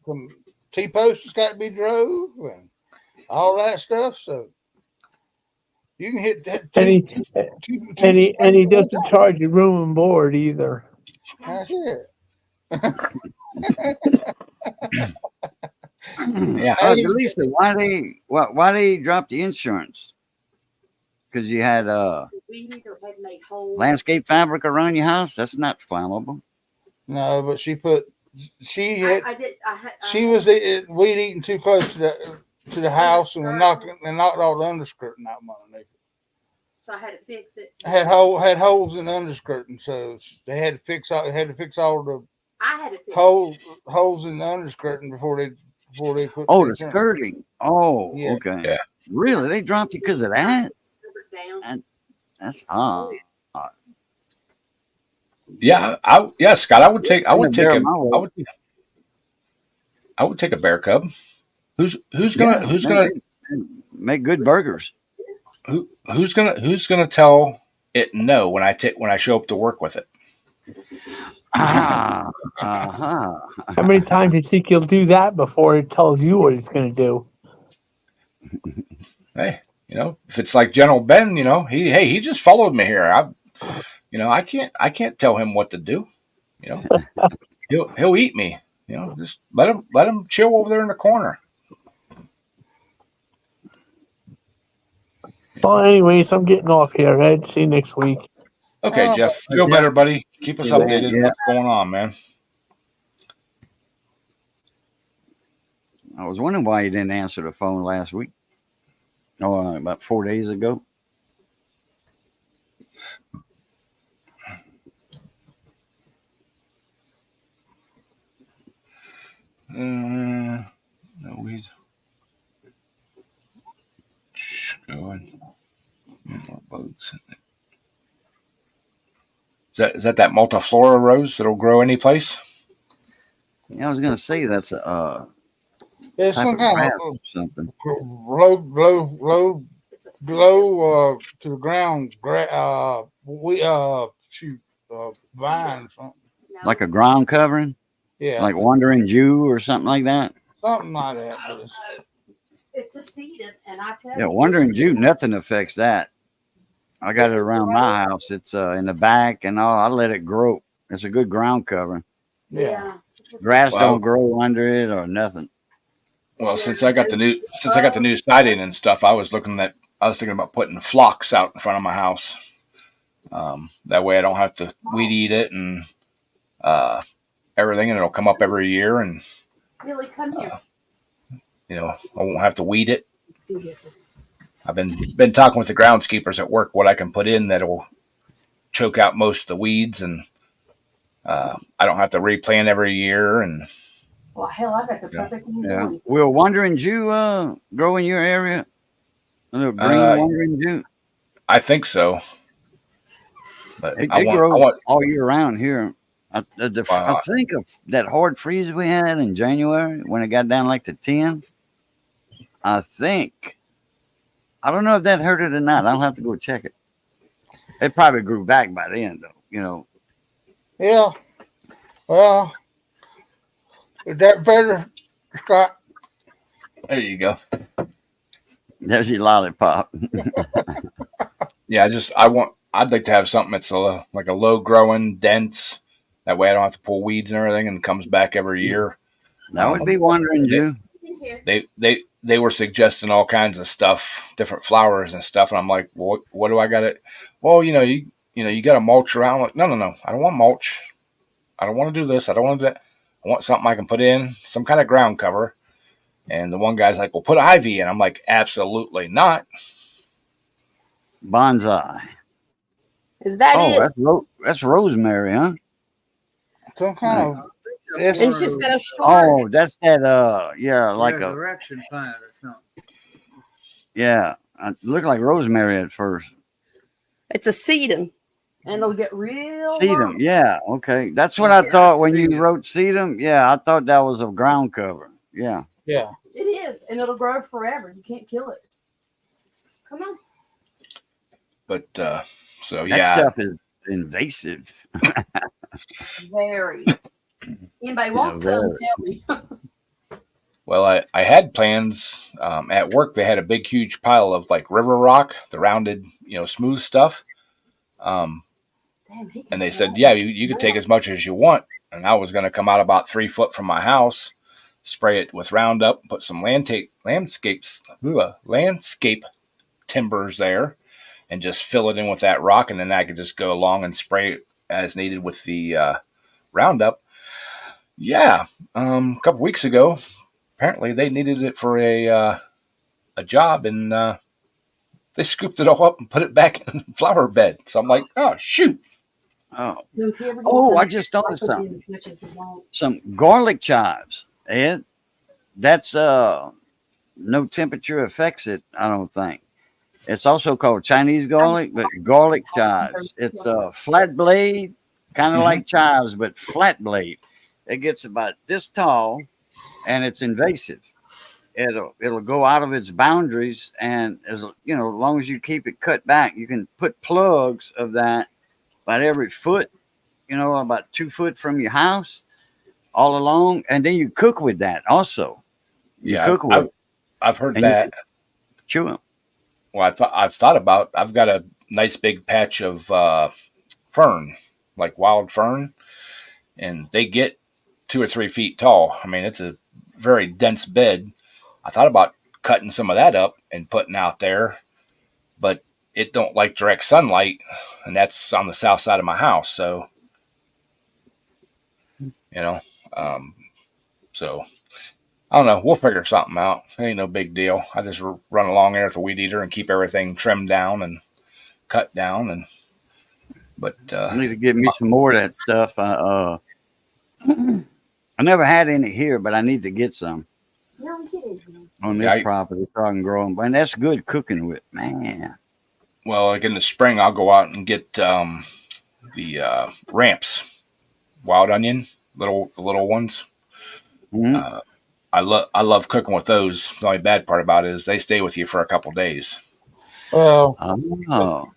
some T-posts that's got to be drove and all that stuff. So you can hit that. And he doesn't charge you room and board either. That's it. Yeah. Delisa, why they drop the insurance? Because you had Weed eater had made holes. landscape fabric around your house. That's not flammable. No, but she was weed eating too close to to the house and knocked all the underskirting out from underneath it. So I had to fix it. Had holes in the underskirting, so they had to fix all the I had to fix holes in the underskirting before they put. Oh, the skirting. Oh, Yeah. okay. Yeah. Really? They dropped you because of that? down. That's hard. Yeah, Scott, I would take a bear cub. Who's gonna make good burgers? who's gonna tell it no when I show up to work with it? Uh-huh. How many times do you think you'll do that before it tells you what it's going to do? Hey, if it's like General Ben, he just followed me here. I can't tell him what to do. He'll eat me. Just let him chill over there in the corner. Well, anyways, I'm getting off here, Ed. See you next week. Okay, Jeff, feel better, buddy. Keep us updated on what's going on, man. I was wondering why you didn't answer the phone last week. Oh, about 4 days ago. No weeds. Going. More bugs. Is that multiflora rose that'll grow any place? Yeah, I was gonna say that's It's some kind of something. Blow to the ground. Vine something. Like a ground covering. Yeah, Like Wandering Jew or something like that. something like that. But It's a seed, and I tell you. Yeah, Wandering Jew, nothing affects that. I got it around my house. It's in the back and all. I let it grow. It's a good ground covering. yeah. Grass don't grow under it or nothing. Well, since I got the new siding and stuff, I was thinking about putting phlox out in front of my house. That way I don't have to weed eat it and everything, and it'll come up every year, and Billy, come here. I won't have to weed it. I've been talking with the groundskeepers at work what I can put in that'll choke out most of the weeds, and I don't have to replant every year. And Well, hell, I got the perfect one. Yeah. Will Wandering Jew grow in your area? A little green Wandering Jew? I think so. But It grows all year round here. I think of that hard freeze we had in January when it got down like to 10. I don't know if that hurt it or not. I'll have to go check it. It probably grew back by then, though. Yeah. Well, is that better, Scott? There you go. There's your lollipop. Yeah, I'd like to have something that's like a low growing, dense. That way I don't have to pull weeds and everything, and it comes back every year. That would be Wandering Jew. They were suggesting all kinds of stuff, different flowers and stuff, and I'm like, well, what do I got to? Well, you got to mulch around. I'm like, no, I don't want mulch. I don't want to do this. I don't want to do that. I want something I can put in, some kind of ground cover. And the one guy's like, well, put ivy in. I'm like, absolutely not. Bonsai. Is that it? That's rosemary, huh? Some kind of. It's just got a short. Oh, that's that. Like a resurrection plant or something. Yeah, it looked like rosemary at first. It's a sedum, and it'll get real. Sedum, yeah, okay. That's what I thought when you wrote sedum. Yeah, I thought that was a ground cover. Yeah. Yeah. It is, and it'll grow forever. You can't kill it. Come on. But so that stuff is invasive. Very. Anybody wants some? Tell me. Well, I had plans at work. They had a big, huge pile of like river rock, the rounded, smooth stuff. And they said, yeah, you could take as much as you want. And I was going to come out about 3 foot from my house, spray it with Roundup, put some landscape timbers there, and just fill it in with that rock. And then I could just go along and spray it as needed with the Roundup. Yeah. A couple weeks ago, apparently they needed it for a a job, and they scooped it all up and put it back in the flower bed. So I'm like, oh shoot. Oh, So if you ever get oh, I stomach just ache, noticed put something. in as much as you want. Some garlic chives, Ed. That's no temperature affects it. I don't think. It's also called Chinese garlic, but garlic chives. It's a flat blade, kind of Mhm. like chives, but flat blade. It gets about this tall, and it's invasive. It'll go out of its boundaries, and as long as you keep it cut back, you can put plugs of that about every foot. About 2 foot from your house, all along, and then you cook with that. Also, you Yeah, cook with it, I've heard and you that. can chew them. Well, I've thought about. I've got a nice big patch of fern, like wild fern, and they get 2 or 3 feet tall. I mean, it's a very dense bed. I thought about cutting some of that up and putting out there, but it don't like direct sunlight, and that's on the south side of my house. So you know, um, so I don't know. We'll figure something out. It ain't no big deal. I just run along there with a weed eater and keep everything trimmed down and cut down. And but I need to get me some more of that stuff. I never had any here, but I need to get some No, we get it. on yeah, this property so I can grow them. And that's good cooking with, man. well, like in the spring, I'll go out and get the ramps, wild onion, the little ones. Mhm. Uh, I love cooking with those. The only bad part about it is they stay with you for a couple days. Well, Oh,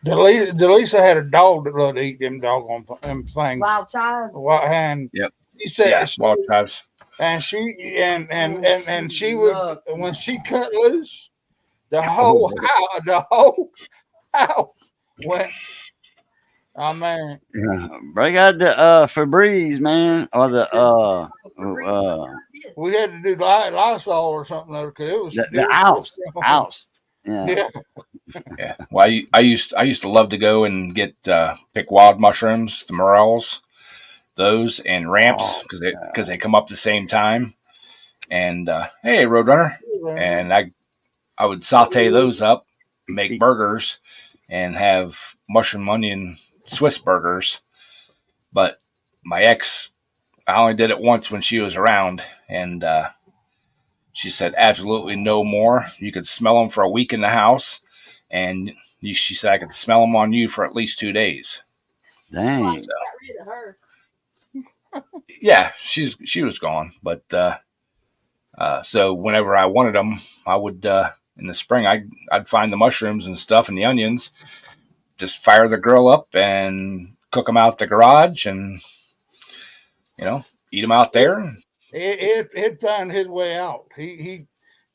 Delisa had a dog that loved to eat them doggone them things. Wild chives. And Yep. she said, Yeah, wild chives. and she would Look. when she cut loose, the Oh, whole boy. the whole house went. I mean, Yeah. Break out the Febreze, man, or we had to do Lysol or something because it was the oust. Oust. Yeah. Yeah, Yeah. Well, I used to love to go and get pick wild mushrooms, the morels, those and ramps Oh, because they come up the same time. And hey, Roadrunner, and I would saute those up, make burgers, and have mushroom onion Swiss burgers. But my ex, I only did it once when she was around, and she said absolutely no more. You could smell them for a week in the house, and she said I could smell them on you for at least 2 days. dang. So Got rid of her. yeah, she was gone, but so whenever I wanted them, I would in the spring I'd find the mushrooms and stuff and the onions, just fire the grill up and cook them out the garage, and you know eat them out there. he'd find his way out. He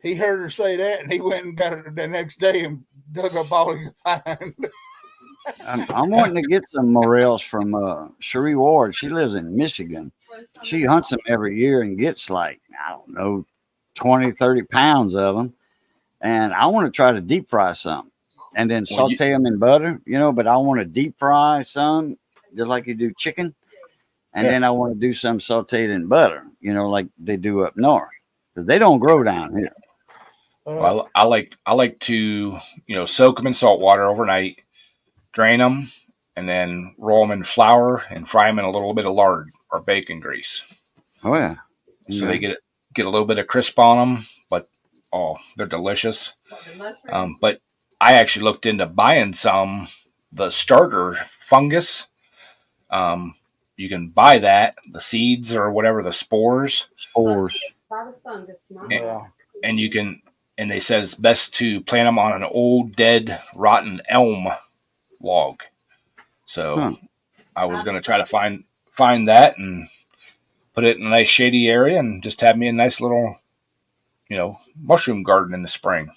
heard her say that, and he went and got it the next day and dug up all he could find. I'm wanting to get some morels from Cherie Ward. She lives in Michigan. She hunts them every year and gets like, I don't know, 20, 30 pounds of them. And I want to try to deep fry some and then Well, saute them in butter, but I want to deep fry some just like you do chicken. And Yeah. then I want to do some sauteed in butter, like they do up north. Because they don't grow down here. well, I like to soak them in salt water overnight, drain them, and then roll them in flour and fry them in a little bit of lard or bacon grease, Oh, yeah. so Yeah. they get a little bit of crisp on them. But they're delicious. The mushrooms. But I actually looked into buying the starter fungus. You can buy that, the seeds or whatever, the spores, Spores. Try the fungus, not Yeah. and you can. And they said it's best to plant them on an old, dead, rotten elm log. So Huh. I was going to try to find that and put it in a nice shady area and just have me a nice little, mushroom garden in the spring.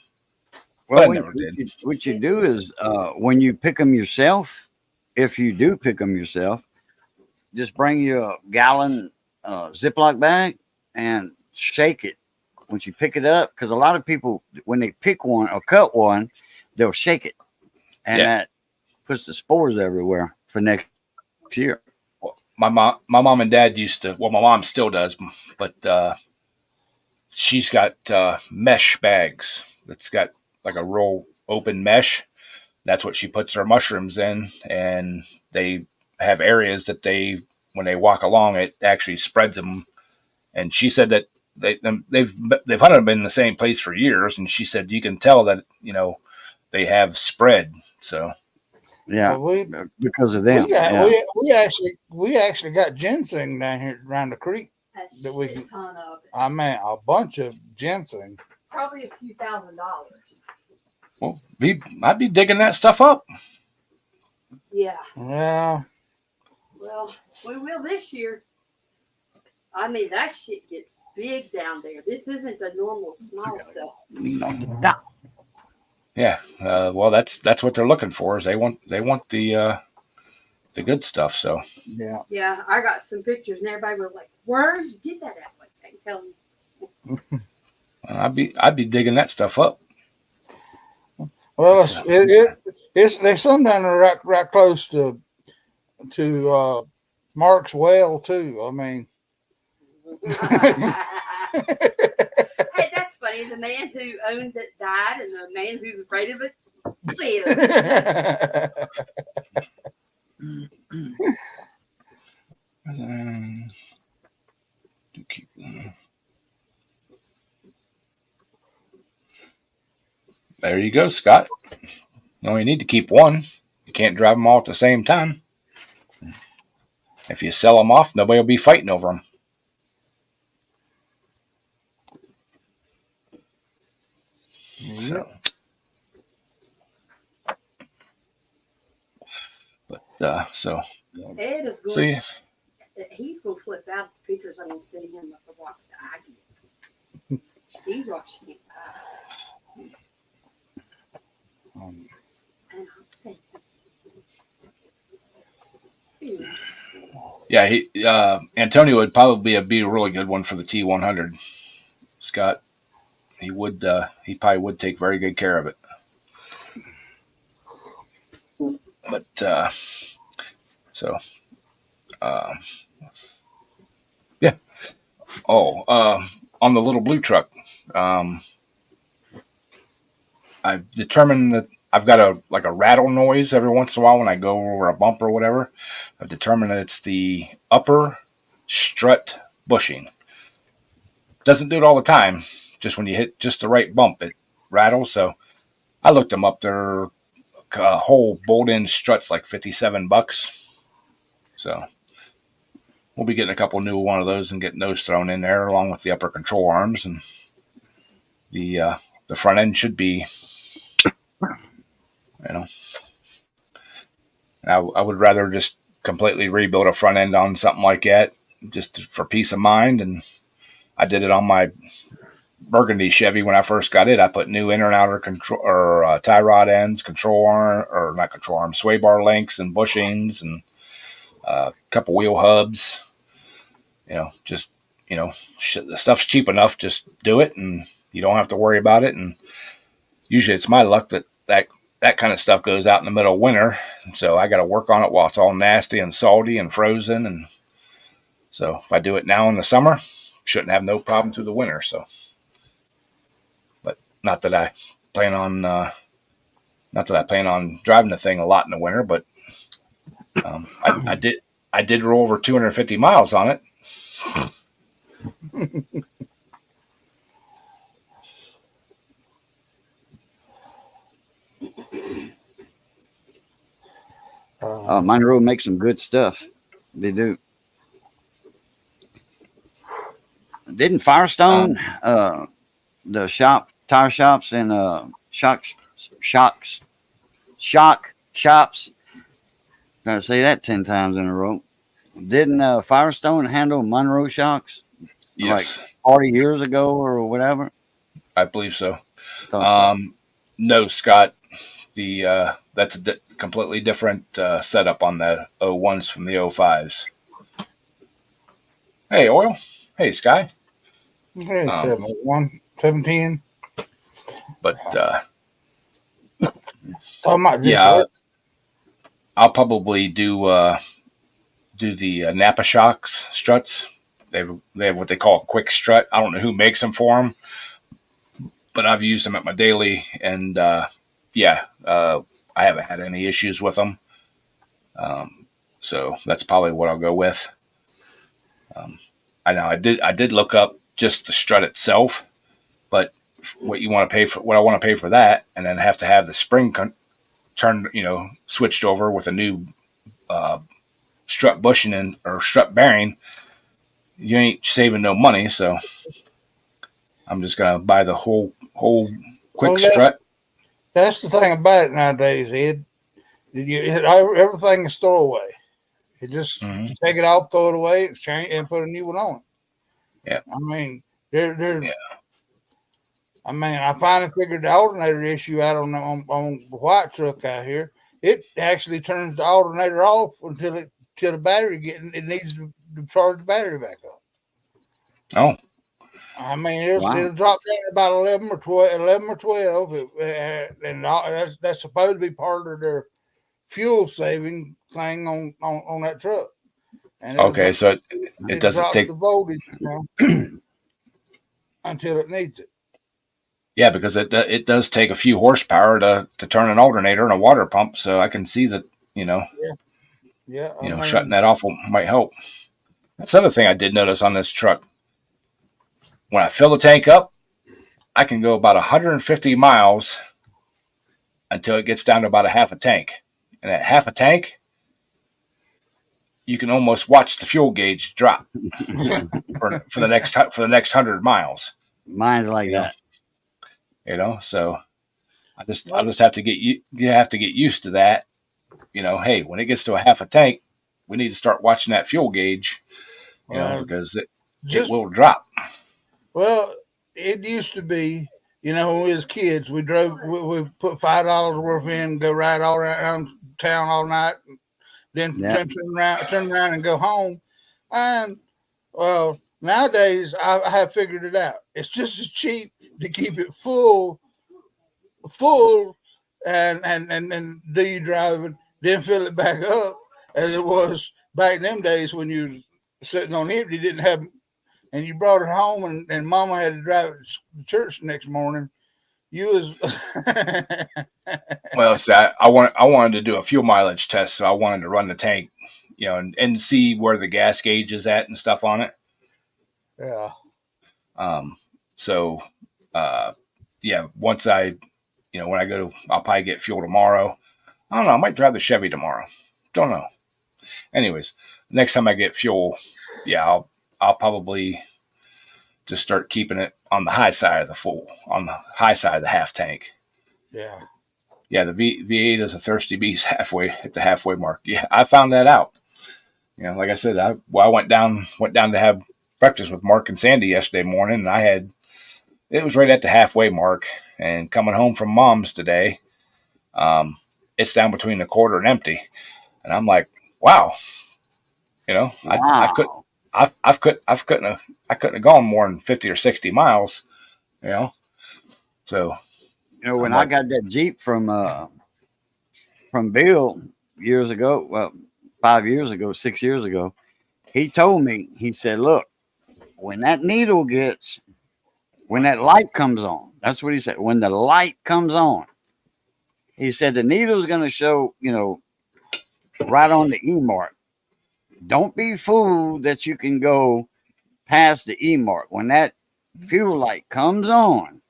But I Well, never did. what you do is when you pick them yourself, if you do pick them yourself, just bring you a gallon Ziploc bag and shake it once you pick it up. Because a lot of people, when they pick one or cut one, they'll shake it. And Yeah. that puts the spores everywhere for next year. My mom and dad used to. Well, my mom still does, but she's got mesh bags that's got like a roll open mesh. That's what she puts her mushrooms in, and they have areas that when they walk along, it actually spreads them. And she said that they've hunted them in the same place for years, and she said you can tell that they have spread. So Yeah, Well, because of them. we actually got ginseng down here around the creek. A That we shit can- ton of it. I mean, a bunch of ginseng. Probably a few $1,000s. well, I'd be digging that stuff up. Yeah. Yeah. Well, we will this year. I mean, that shit gets big down there. This isn't the normal small stuff. Yeah. Well, that's what they're looking for. Is they want the good stuff. So Yeah. Yeah, I got some pictures, and everybody was like, "Where'd you get that at?" Like, I can tell them. I'd be digging that stuff up. Well, there's some down there right close to Mark's well too. I mean, Hey, that's funny. The man who owned it died, and the man who's afraid of it lives. There you go, Scott. You only need to keep one. You can't drive them all at the same time. If you sell them off, nobody will be fighting over them. So, but Ed is so going. yeah. He's going to flip out at the pictures I'm going to send him of the rocks that I get. These rocks you can't buy. And I'm saying, Yeah, Antonio would probably be a really good one for the T100. Scott, he probably would take very good care of it. But yeah. Oh, on the little blue truck, I've determined that I've got a rattle noise every once in a while when I go over a bump or whatever. I've determined that it's the upper strut bushing. Doesn't do it all the time. Just when you hit just the right bump, it rattles. So I looked them up. They're whole bolt-in struts like $57. So we'll be getting a couple new one of those and getting those thrown in there along with the upper control arms, and the front end should be, I would rather just completely rebuild a front end on something like that just for peace of mind. And I did it on my Burgundy Chevy when I first got it. I put new inner and outer control or tie rod ends, sway bar links and bushings, and a couple wheel hubs. The stuff's cheap enough. Just do it, and you don't have to worry about it. And usually, it's my luck that kind of stuff goes out in the middle of winter, and so I got to work on it while it's all nasty and salty and frozen. And so, if I do it now in the summer, shouldn't have no problem through the winter. So. Not that I plan on driving the thing a lot in the winter, but I did roll over 250 miles on it. Monroe makes some good stuff. They do. Didn't Firestone, the tire shops and shock shops? Gotta say that 10 times in a row. Didn't Firestone handle Monroe shocks? Yes, like 40 years ago or whatever. I believe so. So. No, Scott. That's a completely different setup on the 01s from the 05s. Hey, Oil. Hey, Sky. Okay, 710. But Yeah, I'll probably do the Napa shocks struts. They have what they call a quick strut. I don't know who makes them for them, but I've used them at my daily, and yeah, I haven't had any issues with them. So that's probably what I'll go with. I know I did look up just the strut itself, but what you want to pay for, what I want to pay for that, and then have to have the spring turned, switched over with a new strut bushing and or strut bearing, you ain't saving no money. So I'm just gonna buy the whole quick Well, strut. that's the thing about it nowadays, Ed. Everything is throwaway. You just Mhm. take it off, throw it away, exchange, and put a new one on. Yeah. I mean, they're Yeah. I mean, I finally figured the alternator issue out on the white truck out here. It actually turns the alternator off till the battery it needs to charge the battery back up. Oh, I mean, Wow. it'll drop down to about 11 or 12, and that's supposed to be part of their fuel saving thing on that truck. And okay. So it doesn't drops take, the voltage until it needs it. yeah, because it does take a few horsepower to turn an alternator and a water pump. So I can see that, Yeah, I mean, shutting that off might help. That's the other thing I did notice on this truck. When I fill the tank up, I can go about 150 miles until it gets down to about a half a tank. And at half a tank, you can almost watch the fuel gauge drop for the next 100 miles. Mine's like You know, that. So I just have to get used to that. Hey, when it gets to a half a tank, we need to start watching that fuel gauge. Because it will drop. Well, it used to be, when we was kids, we put $5 worth in, go ride all around town all night, then turn around and go home. And well, nowadays I have figured it out. It's just as cheap to keep it full, and do your driving, then fill it back up as it was back in them days when you was sitting on empty, didn't have, and you brought it home, and Mama had to drive it to church the next morning. You was Well, see, I wanted to do a fuel mileage test, so I wanted to run the tank, and see where the gas gauge is at and stuff on it. yeah. So, yeah, once when I go, I'll probably get fuel tomorrow. I don't know. I might drive the Chevy tomorrow. Don't know. Anyways, next time I get fuel, yeah, I'll probably just start keeping it on the high side of the half tank. Yeah. Yeah, the V8 is a thirsty beast at the halfway mark. Yeah, I found that out. Like I said, I went down to have breakfast with Mark and Sandy yesterday morning, and it was right at the halfway mark. And coming home from Mom's today, it's down between the quarter and empty, and I'm like, wow, Wow. I couldn't have gone more than 50 or 60 miles, So When I got that Jeep from Bill years ago, well, 5 years ago, 6 years ago, he told me, he said, look, when that light comes on, that's what he said. When the light comes on, he said the needle's going to show, right on the E mark. Don't be fooled that you can go past the E mark. When that fuel light comes on,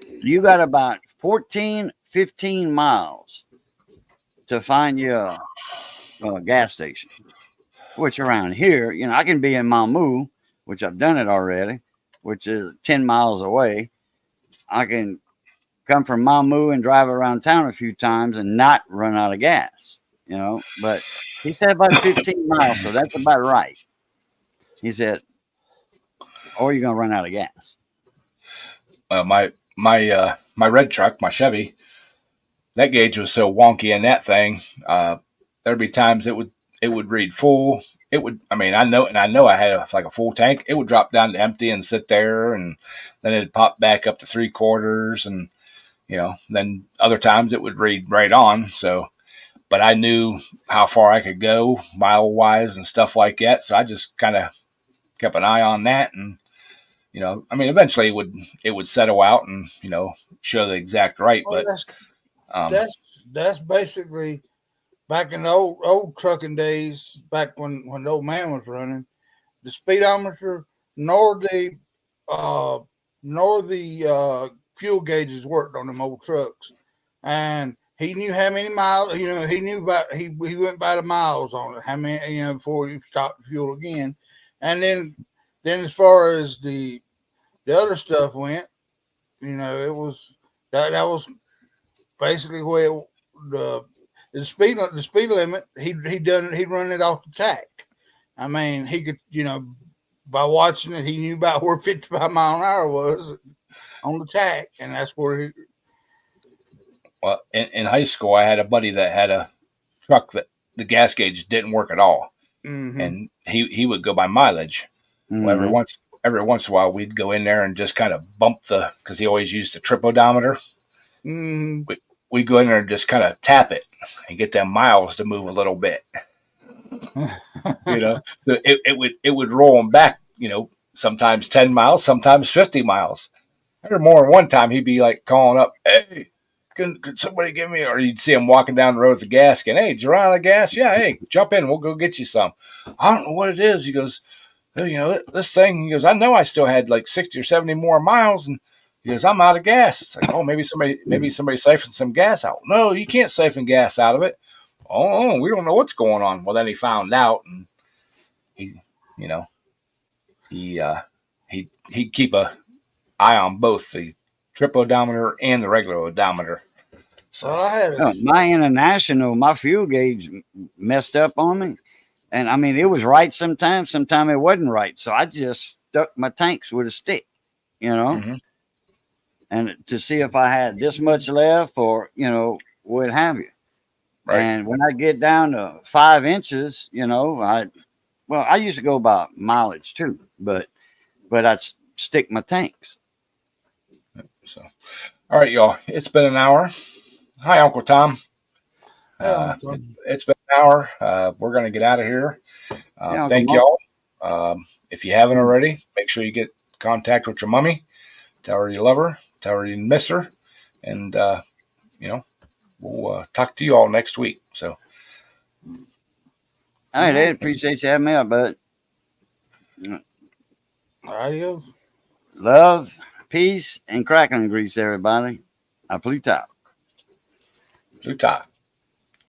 you got about 14, 15 miles to find your gas station. Which around here, I can be in Mamu, which I've done it already, which is 10 miles away. I can come from Mamu and drive around town a few times and not run out of gas, But he said about 15 miles, so that's about right. He said, or you're going to run out of gas. my red truck, my Chevy, that gauge was so wonky in that thing. There'd be times it would read full. It would, I know I had a full tank. It would drop down to empty and sit there, and then it'd pop back up to 3/4, and then other times it would read right on. So, but I knew how far I could go mile wise and stuff like that. So I just kind of kept an eye on that, and you know, I mean, eventually it would settle out and, you know, show the exact right. Well, But that's basically back in the old trucking days, back when the old man was running, the speedometer nor the uh fuel gauges worked on them old trucks, and he knew how many miles. You know, he knew about he went by the miles on it. How many, you know, before he stopped the fuel again, and then as far as the other stuff went, you know, it was that was basically where the the speed limit he'd run it off the tack. I mean, he could, you know, by watching it, he knew about where 55 mile an hour was on the tack, and that's where he. well, in high school, I had a buddy that had a truck that the gas gauge didn't work at all, Mm-hmm. and he would go by mileage. Well, every once in a while, we'd go in there and just kind of bump because he always used the trip odometer. Mm-hmm. We'd go in there and just kind of tap it and get them miles to move a little bit. You know, so it would roll them back. You know, sometimes 10 miles, sometimes 50 miles. I heard more than one time he'd be like calling up, "Hey, could somebody give me?" Or you'd see him walking down the road with the gas can. "Hey, did you run out of gas?" "Yeah." "Hey, jump in. We'll go get you some." "I don't know what it is." He goes, "Oh, you know, this thing." He goes, "I know I still had like 60 or 70 more miles." And he goes, "I'm out of gas." It's like, "Oh, maybe somebody siphoned some gas out." "No, you can't siphon gas out of it." "Oh, we don't know what's going on." Well, then he found out, and he, you know, he'd keep a eye on both the trip odometer and the regular odometer. So Well, I had My international, my fuel gauge messed up on me. And I mean, it was right sometimes it wasn't right. So I just stuck my tanks with a stick, you know, mm-hmm. and to see if I had this much left or, you know, what have you. Right. And when I get down to 5 inches, you know, I used to go by mileage too, but I'd stick my tanks. So, all right, y'all. It's been an hour. Hi, Uncle Tom. It's been an hour. We're going to get out of here. Yeah, Thank y'all. If you haven't already, make sure you get contact with your mummy. Tell her you love her. Tell her you miss her. And, you know, we'll talk to you all next week. So, all right, Ed, appreciate you having me up, bud. Adios. Love, peace, and crackling grease, everybody. I Pluto. Pluto.